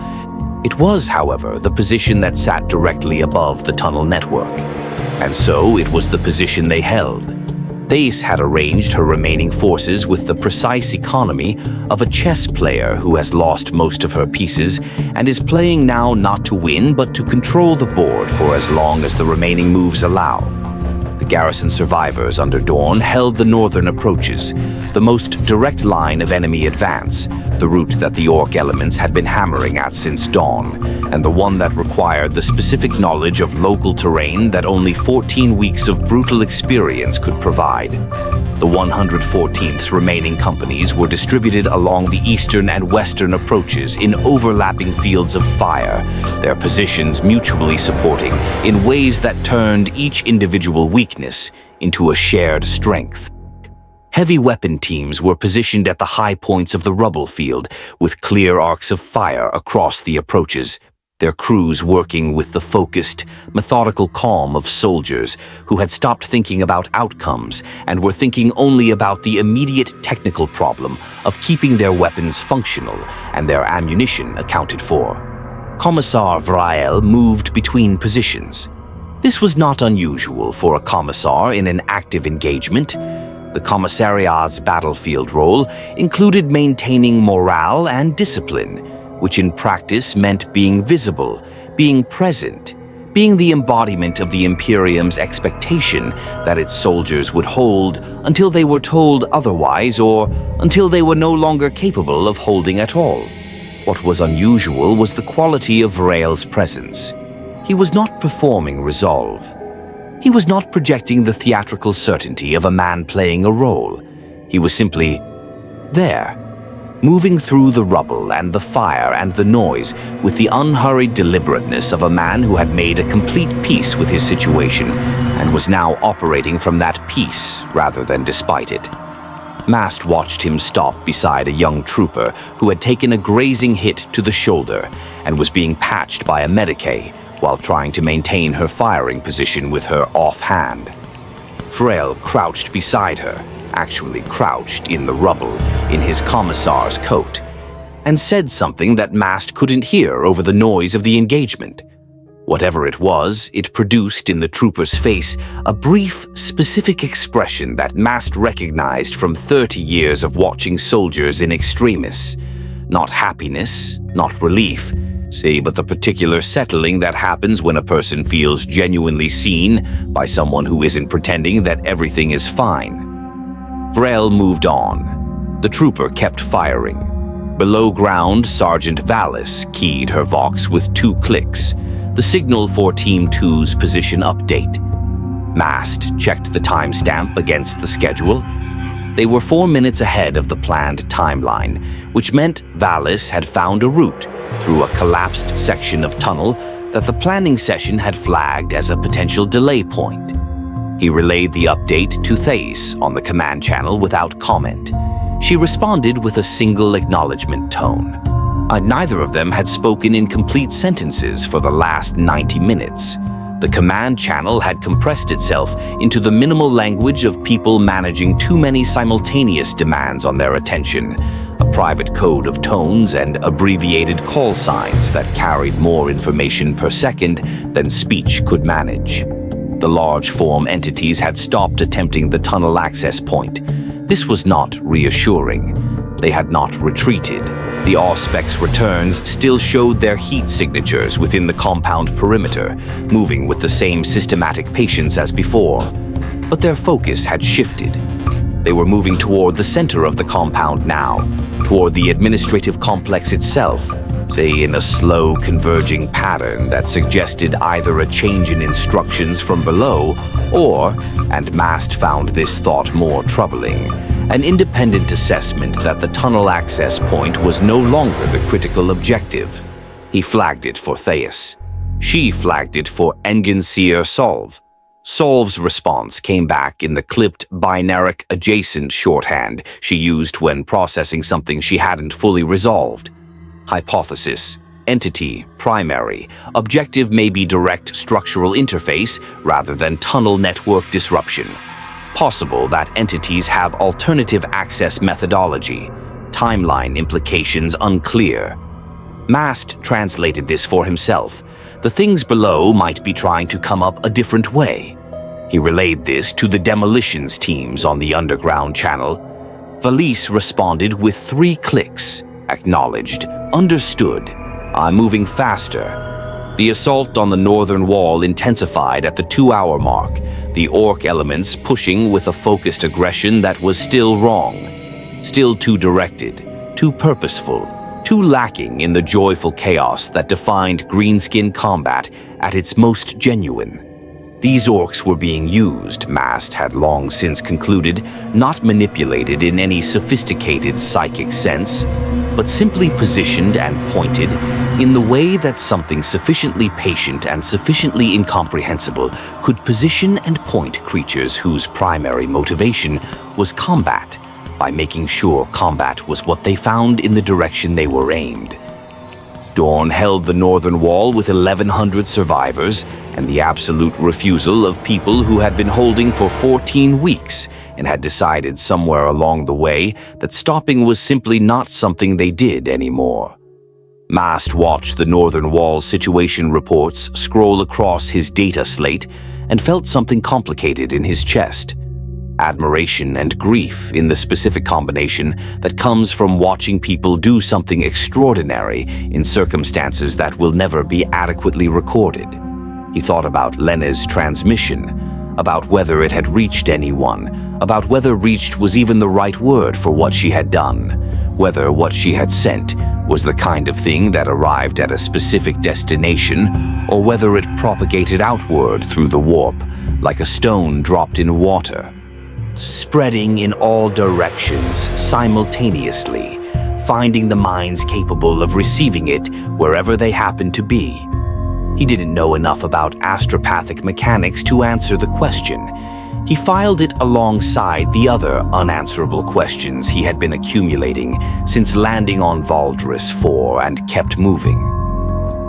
Speaker 1: It was, however, the position that sat directly above the tunnel network, and so it was the position they held. Thais had arranged her remaining forces with the precise economy of a chess player who has lost most of her pieces and is playing now not to win but to control the board for as long as the remaining moves allow. The garrison survivors under Dorn held the northern approaches, the most direct line of enemy advance, the route that the Orc elements had been hammering at since dawn, and the one that required the specific knowledge of local terrain that only 14 weeks of brutal experience could provide. The 114th's remaining companies were distributed along the eastern and western approaches in overlapping fields of fire, their positions mutually supporting in ways that turned each individual weakness into a shared strength. Heavy weapon teams were positioned at the high points of the rubble field with clear arcs of fire across the approaches, their crews working with the focused, methodical calm of soldiers who had stopped thinking about outcomes and were thinking only about the immediate technical problem of keeping their weapons functional and their ammunition accounted for. Commissar Vrael moved between positions. This was not unusual for a commissar in an active engagement. The commissariat's battlefield role included maintaining morale and discipline, which in practice meant being visible, being present, being the embodiment of the Imperium's expectation that its soldiers would hold until they were told otherwise or until they were no longer capable of holding at all. What was unusual was the quality of Vrael's presence. He was not performing resolve. He was not projecting the theatrical certainty of a man playing a role. He was simply there, moving through the rubble and the fire and the noise with the unhurried deliberateness of a man who had made a complete peace with his situation and was now operating from that peace rather than despite it. Mast watched him stop beside a young trooper who had taken a grazing hit to the shoulder and was being patched by a medicae while trying to maintain her firing position with her offhand. Vrael crouched beside her, actually crouched in the rubble in his commissar's coat, and said something that Mast couldn't hear over the noise of the engagement. Whatever it was, it produced in the trooper's face a brief, specific expression that Mast recognized from 30 years of watching soldiers in extremis. Not happiness, not relief, but the particular settling that happens when a person feels genuinely seen by someone who isn't pretending that everything is fine. Vrael moved on. The trooper kept firing. Below ground, Sergeant Valis keyed her Vox with 2 clicks, the signal for Team 2's position update. Mast checked the timestamp against the schedule. They were 4 minutes ahead of the planned timeline, which meant Valis had found a route through a collapsed section of tunnel that the planning session had flagged as a potential delay point. He relayed the update to Thais on the command channel without comment. She responded with a single acknowledgement tone. Neither of them had spoken in complete sentences for the last 90 minutes. The command channel had compressed itself into the minimal language of people managing too many simultaneous demands on their attention, a private code of tones and abbreviated call signs that carried more information per second than speech could manage. The large-form entities had stopped attempting the tunnel access point. This was not reassuring. They had not retreated. The Auspex returns still showed their heat signatures within the compound perimeter, moving with the same systematic patience as before. But their focus had shifted. They were moving toward the center of the compound now, toward the administrative complex itself, in a slow converging pattern that suggested either a change in instructions from below or, and Mast found this thought more troubling, an independent assessment that the tunnel access point was no longer the critical objective. He flagged it for Thais. She flagged it for Engenseer Solve. Solve's response came back in the clipped binaric adjacent shorthand she used when processing something she hadn't fully resolved. Hypothesis, entity, primary, objective may be direct structural interface rather than tunnel network disruption. Possible that entities have alternative access methodology. Timeline implications unclear. Mast translated this for himself. The things below might be trying to come up a different way. He relayed this to the demolitions teams on the underground channel. Valis responded with 3 clicks. Acknowledged. Understood. I'm moving faster. The assault on the northern wall intensified at the 2-hour mark, the Orc elements pushing with a focused aggression that was still wrong. Still too directed, too purposeful, too lacking in the joyful chaos that defined greenskin combat at its most genuine. These Orcs were being used, Mast had long since concluded, not manipulated in any sophisticated psychic sense, but simply positioned and pointed in the way that something sufficiently patient and sufficiently incomprehensible could position and point creatures whose primary motivation was combat, by making sure combat was what they found in the direction they were aimed. Dorn held the northern wall with 1,100 survivors and the absolute refusal of people who had been holding for 14 weeks and had decided somewhere along the way that stopping was simply not something they did anymore. Mast watched the Northern Wall situation reports scroll across his data slate and felt something complicated in his chest. Admiration and grief in the specific combination that comes from watching people do something extraordinary in circumstances that will never be adequately recorded. He thought about Lena's transmission, about whether it had reached anyone, about whether reached was even the right word for what she had done, whether what she had sent was the kind of thing that arrived at a specific destination, or whether it propagated outward through the warp, like a stone dropped in water, spreading in all directions simultaneously, finding the minds capable of receiving it wherever they happened to be. He didn't know enough about astropathic mechanics to answer the question. He filed it alongside the other unanswerable questions he had been accumulating since landing on Valdris 4 and kept moving.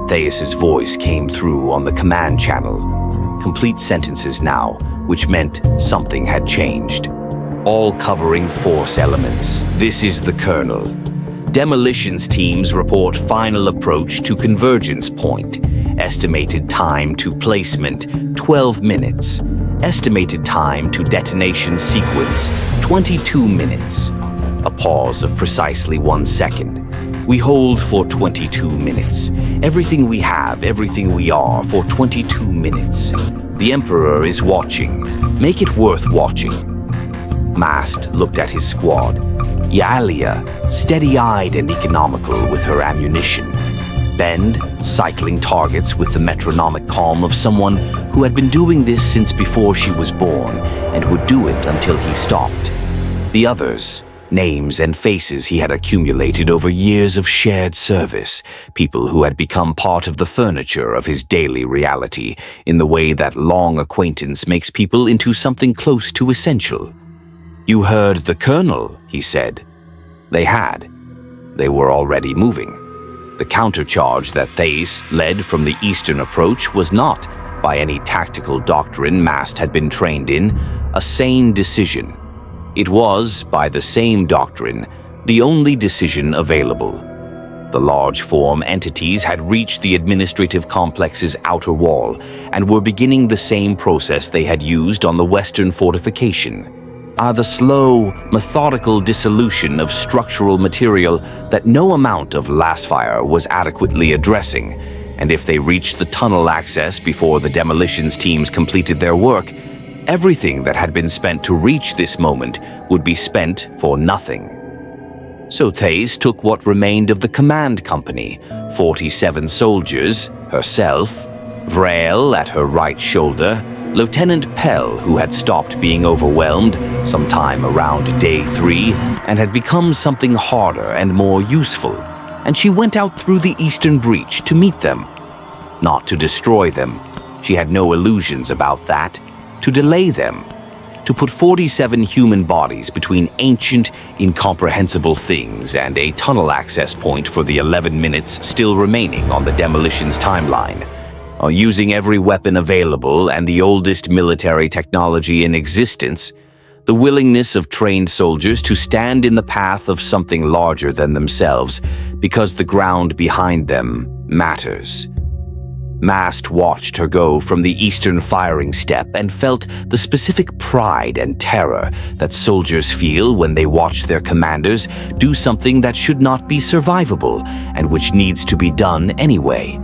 Speaker 1: Theus's voice came through on the command channel. Complete sentences now, which meant something had changed. All covering force elements. This is the Colonel. Demolitions teams report final approach to convergence point. Estimated time to placement, 12 minutes. Estimated time to detonation sequence, 22 minutes. A pause of precisely 1 second. We hold for 22 minutes. Everything we have, everything we are, for 22 minutes. The Emperor is watching. Make it worth watching. Mast looked at his squad. Yalia, steady-eyed and economical with her ammunition. Bend, cycling targets with the metronomic calm of someone who had been doing this since before she was born and would do it until he stopped. The others, names and faces he had accumulated over years of shared service, people who had become part of the furniture of his daily reality in the way that long acquaintance makes people into something close to essential. "You heard the Colonel," he said. They had. They were already moving. The countercharge that Theus led from the eastern approach was not, by any tactical doctrine Mast had been trained in, a sane decision. It was, by the same doctrine, the only decision available. The large form entities had reached the administrative complex's outer wall and were beginning the same process they had used on the western fortification. The slow, methodical dissolution of structural material that no amount of lasfire was adequately addressing, and if they reached the tunnel access before the demolitions teams completed their work, everything that had been spent to reach this moment would be spent for nothing. So Theus took what remained of the command company, 47 soldiers, herself, Vrael at her right shoulder, Lieutenant Pell, who had stopped being overwhelmed sometime around day 3 and had become something harder and more useful, and she went out through the eastern breach to meet them. Not to destroy them, she had no illusions about that, to delay them, to put 47 human bodies between ancient, incomprehensible things and a tunnel access point for the 11 minutes still remaining on the demolitions timeline. Using every weapon available and the oldest military technology in existence, the willingness of trained soldiers to stand in the path of something larger than themselves because the ground behind them matters. Mast watched her go from the eastern firing step and felt the specific pride and terror that soldiers feel when they watch their commanders do something that should not be survivable and which needs to be done anyway.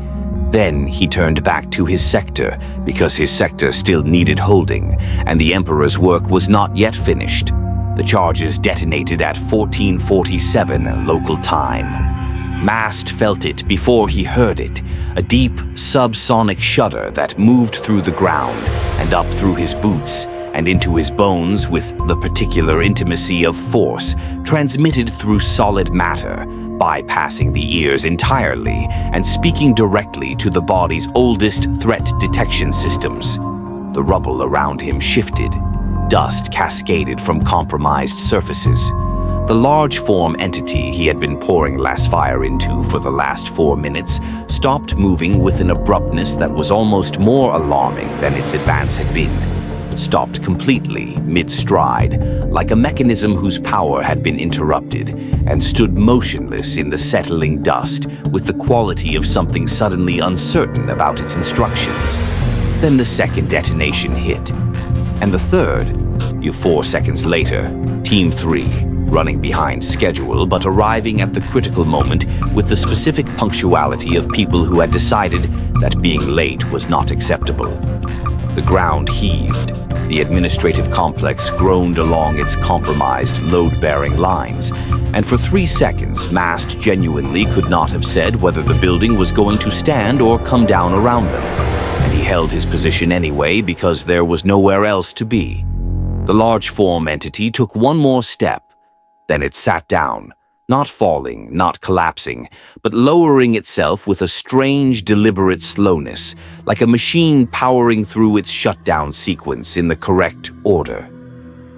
Speaker 1: Then he turned back to his sector because his sector still needed holding, and the Emperor's work was not yet finished. The charges detonated at 1447 local time. Mast felt it before he heard it, a deep subsonic shudder that moved through the ground and up through his boots and into his bones with the particular intimacy of force transmitted through solid matter, bypassing the ears entirely and speaking directly to the body's oldest threat detection systems. The rubble around him shifted. Dust cascaded from compromised surfaces. The large form entity he had been pouring lasfire into for the last 4 minutes stopped moving with an abruptness that was almost more alarming than its advance had been. stopped completely mid-stride, like a mechanism whose power had been interrupted, and stood motionless in the settling dust with the quality of something suddenly uncertain about its instructions. Then the second detonation hit, and the third. 4 seconds later, Team 3, running behind schedule but arriving at the critical moment with the specific punctuality of people who had decided that being late was not acceptable. The ground heaved. The administrative complex groaned along its compromised, load-bearing lines, and for 3 seconds, Mast genuinely could not have said whether the building was going to stand or come down around them, and he held his position anyway because there was nowhere else to be. The large form entity took one more step, then it sat down, not falling, not collapsing, but lowering itself with a strange, deliberate slowness, like a machine powering through its shutdown sequence in the correct order.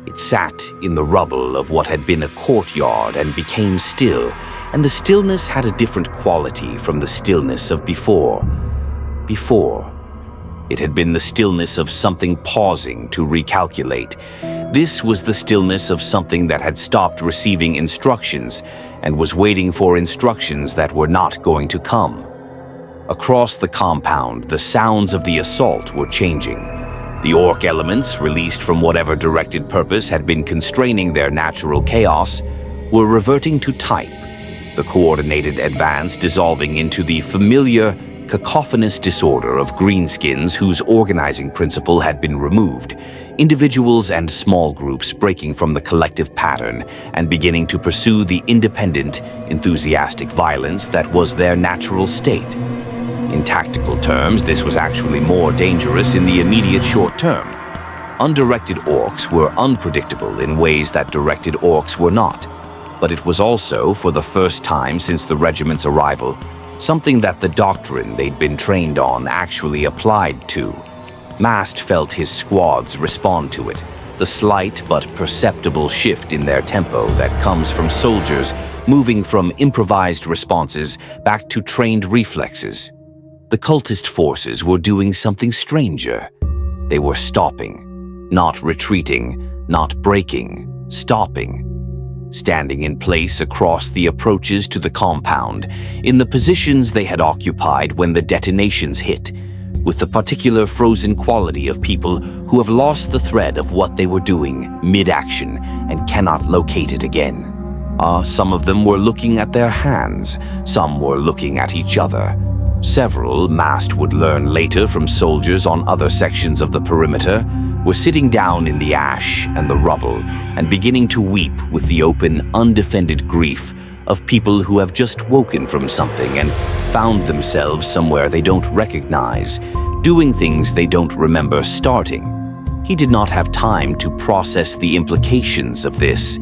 Speaker 1: It sat in the rubble of what had been a courtyard and became still, and the stillness had a different quality from the stillness of before. Before, it had been the stillness of something pausing to recalculate. This was the stillness of something that had stopped receiving instructions and was waiting for instructions that were not going to come. Across the compound, the sounds of the assault were changing. The orc elements, released from whatever directed purpose had been constraining their natural chaos, were reverting to type, the coordinated advance dissolving into the familiar, cacophonous disorder of greenskins whose organizing principle had been removed, individuals and small groups breaking from the collective pattern and beginning to pursue the independent, enthusiastic violence that was their natural state. In tactical terms, this was actually more dangerous in the immediate short term. Undirected orcs were unpredictable in ways that directed orcs were not, but it was also, for the first time since the regiment's arrival, something that the doctrine they'd been trained on actually applied to. Mast felt his squads respond to it, the slight but perceptible shift in their tempo that comes from soldiers moving from improvised responses back to trained reflexes. The cultist forces were doing something stranger. They were stopping, not retreating, not breaking, stopping. Standing in place across the approaches to the compound, in the positions they had occupied when the detonations hit, with the particular frozen quality of people who have lost the thread of what they were doing mid-action and cannot locate it again. Some of them were looking at their hands, some were looking at each other. Several, Mast would learn later from soldiers on other sections of the perimeter, were sitting down in the ash and the rubble and beginning to weep with the open, undefended grief of people who have just woken from something and found themselves somewhere they don't recognize, doing things they don't remember starting. He did not have time to process the implications of this.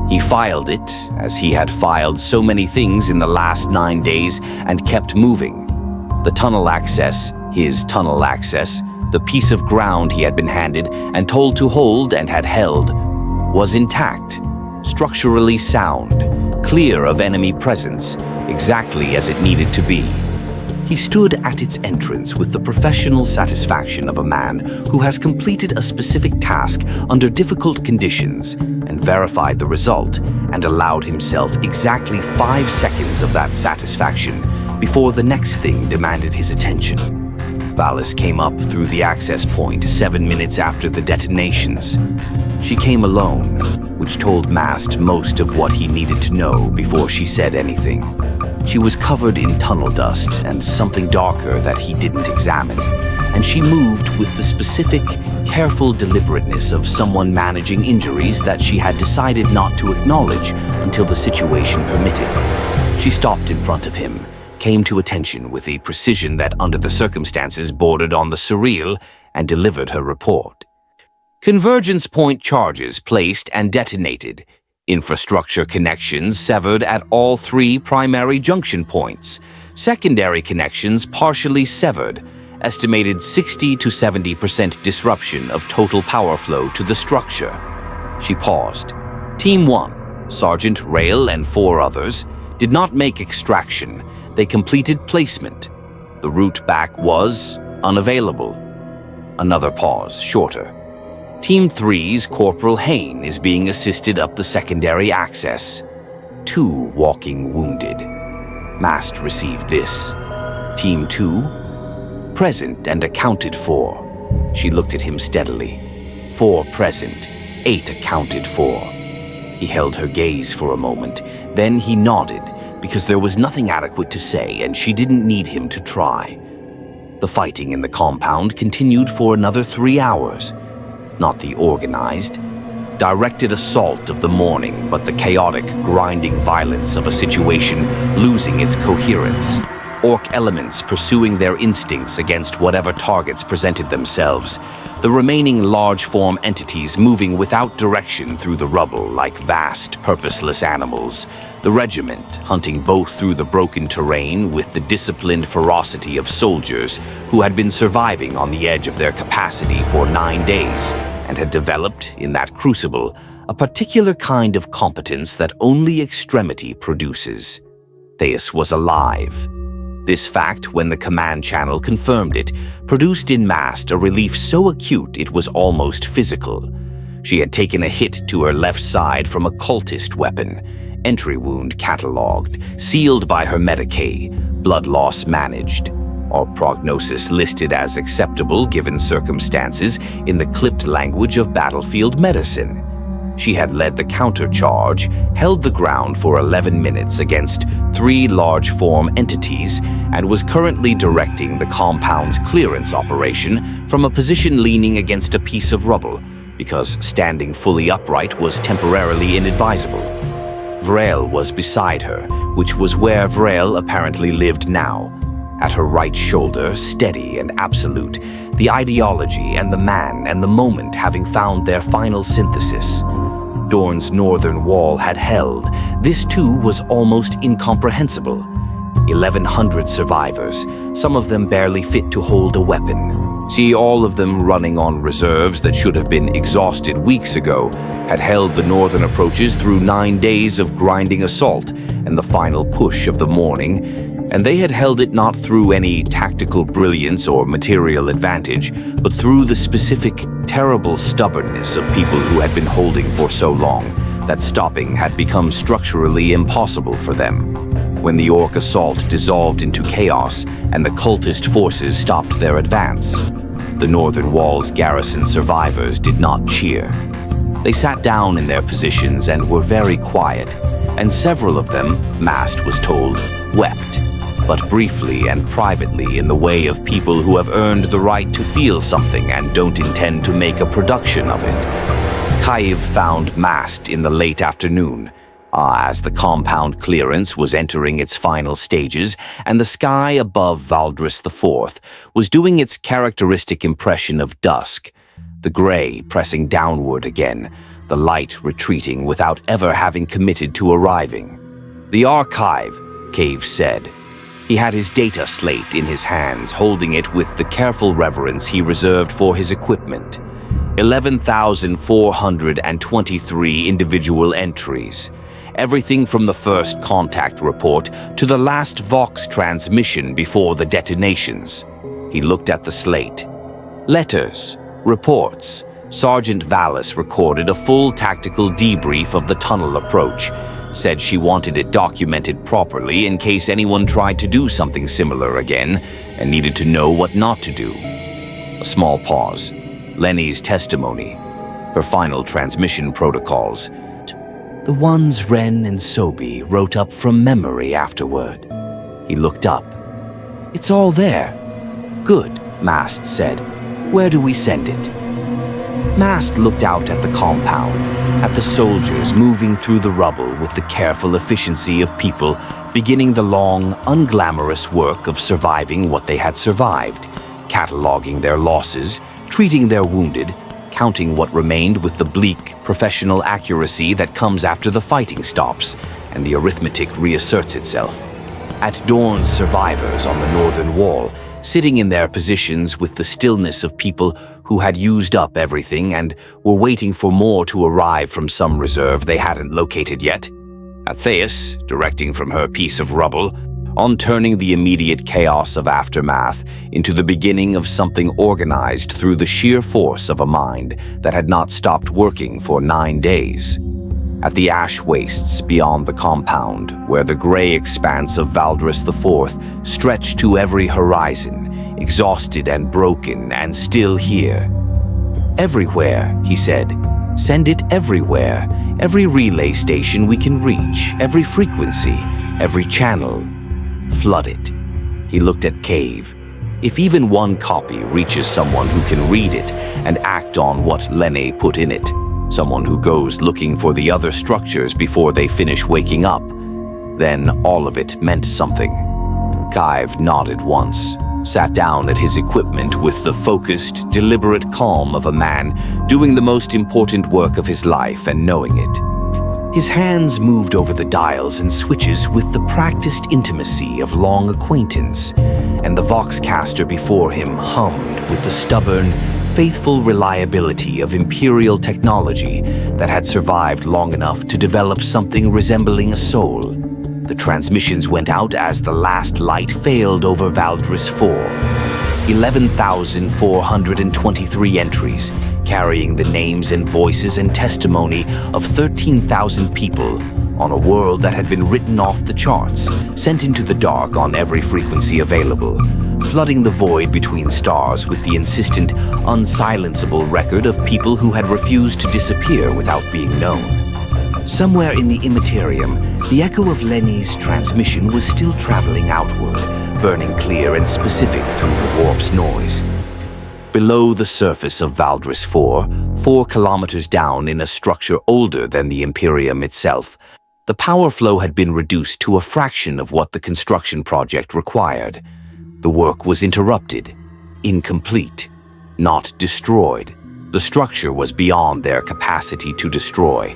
Speaker 1: He filed it, as he had filed so many things in the last 9 days, and kept moving. The tunnel access, his tunnel access, the piece of ground he had been handed and told to hold and had held, was intact, structurally sound, clear of enemy presence, exactly as it needed to be. He stood at its entrance with the professional satisfaction of a man who has completed a specific task under difficult conditions and verified the result and allowed himself exactly 5 seconds of that satisfaction before the next thing demanded his attention. Valis came up through the access point 7 minutes after the detonations. She came alone, which told Mast most of what he needed to know before she said anything. She was covered in tunnel dust and something darker that he didn't examine, and she moved with the specific, careful deliberateness of someone managing injuries that she had decided not to acknowledge until the situation permitted. She stopped in front of him, came to attention with a precision that under the circumstances bordered on the surreal, and delivered her report. Convergence point charges placed and detonated. Infrastructure connections severed at all 3 primary junction points. Secondary connections partially severed. Estimated 60 to 70% disruption of total power flow to the structure. She paused. Team 1, Sergeant Rail and 4 others, did not make extraction. They completed placement. The route back was unavailable. Another pause, shorter. Team 3's Corporal Hain is being assisted up the secondary access. 2 walking wounded. Mast received this. Team 2? Present and accounted for. She looked at him steadily. 4 present, 8 accounted for. He held her gaze for a moment. Then he nodded, because there was nothing adequate to say and she didn't need him to try. The fighting in the compound continued for another 3 hours. Not the organized, directed assault of the morning, but the chaotic, grinding violence of a situation losing its coherence. Orc elements pursuing their instincts against whatever targets presented themselves. The remaining large-form entities moving without direction through the rubble like vast, purposeless animals. The regiment hunting both through the broken terrain with the disciplined ferocity of soldiers who had been surviving on the edge of their capacity for 9 days and had developed, in that crucible, a particular kind of competence that only extremity produces. Theus was alive. This fact, when the command channel confirmed it, produced in Mast a relief so acute it was almost physical. She had taken a hit to her left side from a cultist weapon, entry wound catalogued, sealed by her Medicae, blood loss managed, or prognosis listed as acceptable given circumstances in the clipped language of battlefield medicine. She had led the countercharge, held the ground for 11 minutes against 3 large-form entities, and was currently directing the compound's clearance operation from a position leaning against a piece of rubble, because standing fully upright was temporarily inadvisable. Vrail was beside her, which was where Vrail apparently lived now. At her right shoulder, steady and absolute, the ideology and the man and the moment having found their final synthesis. Dorne's northern wall had held. This too was almost incomprehensible. 1,100 survivors, some of them barely fit to hold a weapon. See, all of them running on reserves that should have been exhausted weeks ago, had held the northern approaches through 9 days of grinding assault and the final push of the morning, and they had held it not through any tactical brilliance or material advantage, but through the specific, terrible stubbornness of people who had been holding for so long that stopping had become structurally impossible for them. When the Orc assault dissolved into chaos and the cultist forces stopped their advance, the Northern Wall's garrison survivors did not cheer. They sat down in their positions and were very quiet, and several of them, Mast was told, wept, but briefly and privately in the way of people who have earned the right to feel something and don't intend to make a production of it. Kaiv found Mast in the late afternoon, as the compound clearance was entering its final stages and the sky above Valdris IV was doing its characteristic impression of dusk, the gray pressing downward again, the light retreating without ever having committed to arriving. "The archive," Cave said. He had his data slate in his hands, holding it with the careful reverence he reserved for his equipment. 11,423 individual entries. Everything from the first contact report to the last Vox transmission before the detonations. He looked at the slate. Letters, reports. Sergeant Vallis recorded a full tactical debrief of the tunnel approach. Said she wanted it documented properly in case anyone tried to do something similar again and needed to know what not to do. A small pause. Lenny's testimony. Her final transmission protocols. The ones Ren and Sobi wrote up from memory afterward. He looked up. It's all there. Good, Mast said. Where do we send it? Mast looked out at the compound, at the soldiers moving through the rubble with the careful efficiency of people beginning the long, unglamorous work of surviving what they had survived, cataloging their losses, treating their wounded, counting what remained with the bleak, professional accuracy that comes after the fighting stops and the arithmetic reasserts itself. At Dorne's survivors on the northern wall, sitting in their positions with the stillness of people who had used up everything and were waiting for more to arrive from some reserve they hadn't located yet. At Theus, directing from her piece of rubble, on turning the immediate chaos of aftermath into the beginning of something organized through the sheer force of a mind that had not stopped working for 9 days. At the ash wastes beyond the compound, where the gray expanse of Valdris IV stretched to every horizon, exhausted and broken and still here. "Everywhere," he said. "Send it everywhere. Every relay station we can reach, every frequency, every channel. Flood it." He looked at Cave. If even one copy reaches someone who can read it and act on what Lenny put in it, someone who goes looking for the other structures before they finish waking up, then all of it meant something. Cave nodded once, sat down at his equipment with the focused, deliberate calm of a man doing the most important work of his life and knowing it. His hands moved over the dials and switches with the practiced intimacy of long acquaintance, and the Voxcaster before him hummed with the stubborn, faithful reliability of Imperial technology that had survived long enough to develop something resembling a soul. The transmissions went out as the last light failed over Valdris IV. 11,423 entries, carrying the names and voices and testimony of 13,000 people on a world that had been written off the charts, sent into the dark on every frequency available, flooding the void between stars with the insistent, unsilenceable record of people who had refused to disappear without being known. Somewhere in the Imperium, the echo of Lenny's transmission was still traveling outward, burning clear and specific through the warp's noise. Below the surface of Valdris IV, 4 kilometers down in a structure older than the Imperium itself, the power flow had been reduced to a fraction of what the construction project required. The work was interrupted, incomplete, not destroyed. The structure was beyond their capacity to destroy,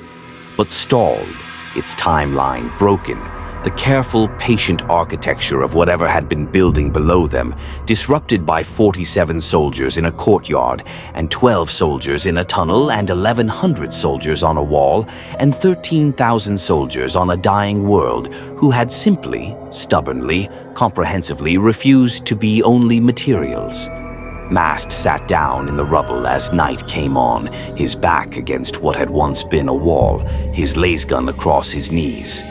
Speaker 1: but stalled, its timeline broken, the careful, patient architecture of whatever had been building below them, disrupted by 47 soldiers in a courtyard, and 12 soldiers in a tunnel, and 1,100 soldiers on a wall, and 13,000 soldiers on a dying world who had simply, stubbornly, comprehensively refused to be only materials. Mast sat down in the rubble as night came on, his back against what had once been a wall, his lasgun across his knees.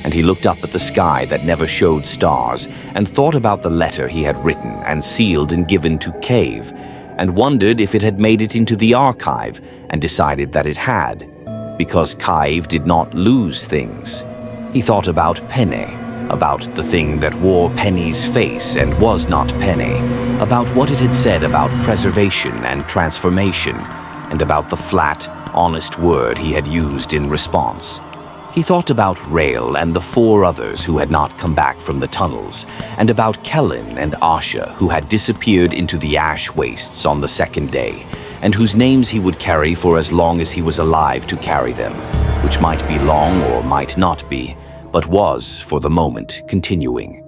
Speaker 1: And he looked up at the sky that never showed stars, and thought about the letter he had written and sealed and given to Cave, and wondered if it had made it into the archive, and decided that it had, because Cave did not lose things. He thought about Penny, about the thing that wore Penny's face and was not Penny, about what it had said about preservation and transformation, and about the flat, honest word he had used in response. He thought about Rael and the 4 others who had not come back from the tunnels, and about Kellen and Asha who had disappeared into the ash wastes on the 2nd day, and whose names he would carry for as long as he was alive to carry them, which might be long or might not be, but was, for the moment, continuing.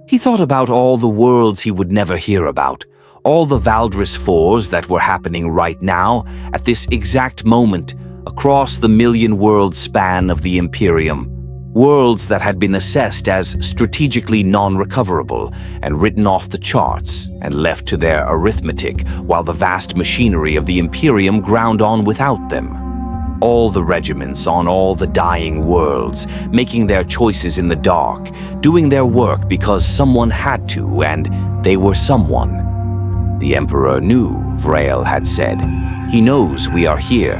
Speaker 1: He thought about all the worlds he would never hear about, all the Valdris IVs that were happening right now, at this exact moment, across the million-world span of the Imperium, worlds that had been assessed as strategically non-recoverable and written off the charts and left to their arithmetic while the vast machinery of the Imperium ground on without them. All the regiments on all the dying worlds, making their choices in the dark, doing their work because someone had to, and they were someone. The Emperor knew, Vrael had said. He knows we are here.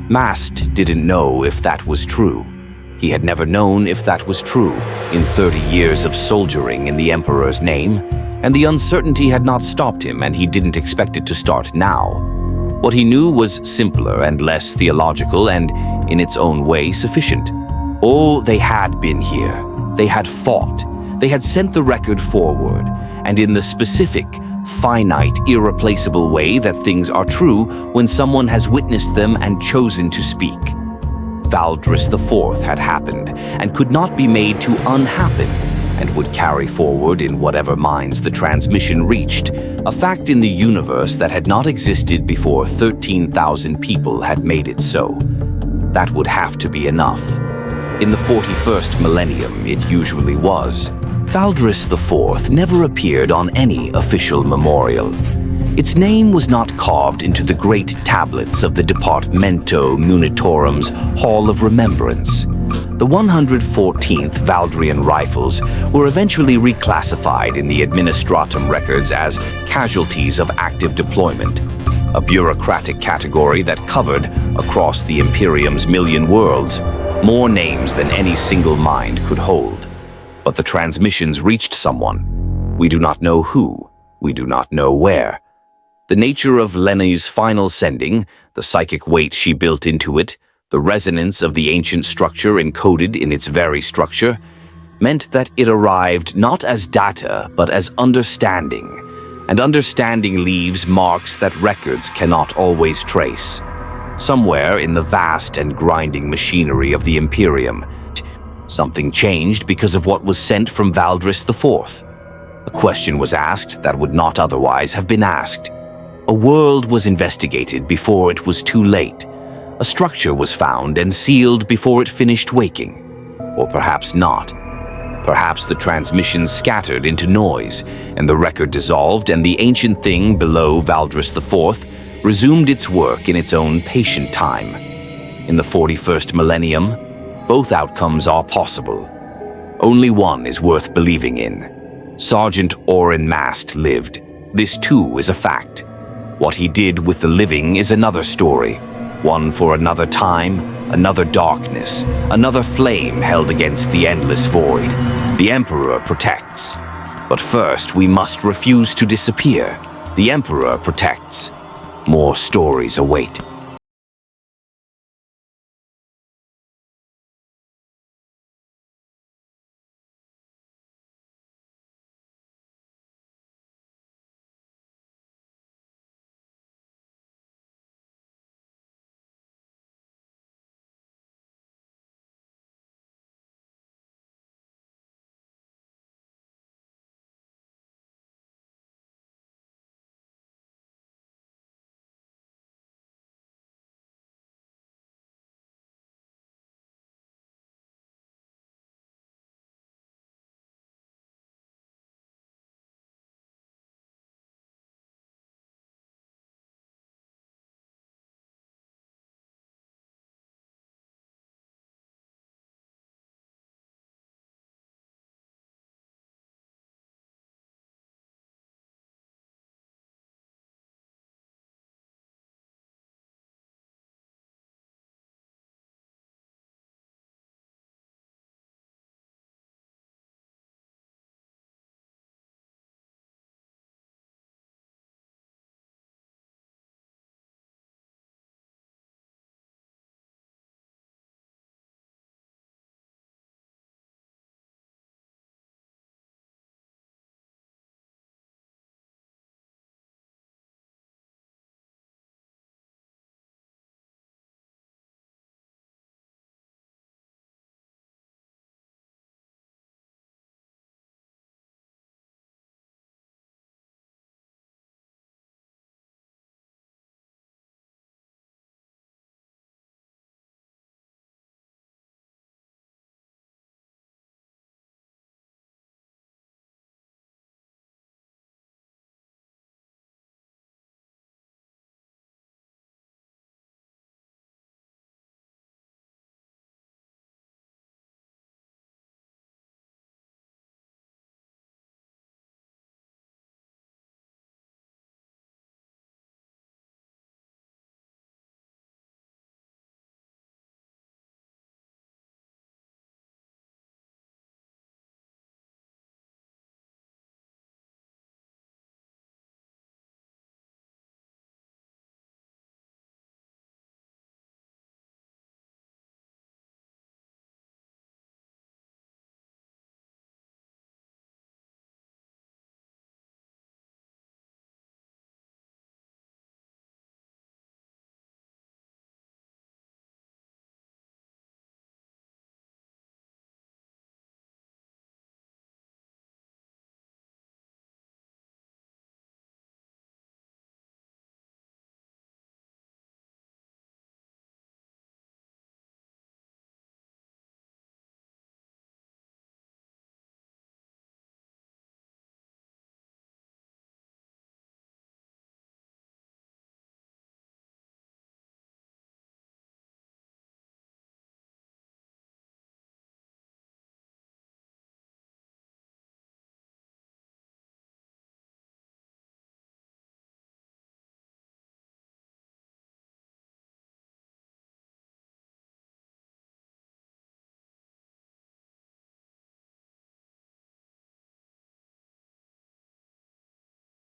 Speaker 1: Mast didn't know if that was true. He had never known if that was true in 30 years of soldiering in the Emperor's name, and the uncertainty had not stopped him, and he didn't expect it to start now. What he knew was simpler and less theological and, in its own way, sufficient. Oh, they had been here. They had fought. They had sent the record forward, and in the specific, finite, irreplaceable way that things are true when someone has witnessed them and chosen to speak. Valdris IV had happened and could not be made to unhappen, and would carry forward in whatever minds the transmission reached, a fact in the universe that had not existed before 13,000 people had made it so. That would have to be enough. In the 41st millennium, it usually was. Valdris IV never appeared on any official memorial. Its name was not carved into the great tablets of the Departamento Munitorum's Hall of Remembrance. The 114th Valdrian Rifles were eventually reclassified in the Administratum records as casualties of active deployment, a bureaucratic category that covered, across the Imperium's million worlds, more names than any single mind could hold. But the transmissions reached someone. We do not know who. We do not know where. The nature of Lenny's final sending, the psychic weight she built into it, the resonance of the ancient structure encoded in its very structure, meant that it arrived not as data, but as understanding. And understanding leaves marks that records cannot always trace. Somewhere in the vast and grinding machinery of the Imperium, something changed because of what was sent from Valdris IV. A question was asked that would not otherwise have been asked. A world was investigated before it was too late. A structure was found and sealed before it finished waking. Or perhaps not. Perhaps the transmissions scattered into noise, and the record dissolved, and the ancient thing below Valdris IV resumed its work in its own patient time. In the 41st millennium, both outcomes are possible. Only one is worth believing in. Sergeant Orin Mast lived. This too is a fact. What he did with the living is another story. One for another time, another darkness, another flame held against the endless void. The Emperor protects. But first, we must refuse to disappear. The Emperor protects. More stories await.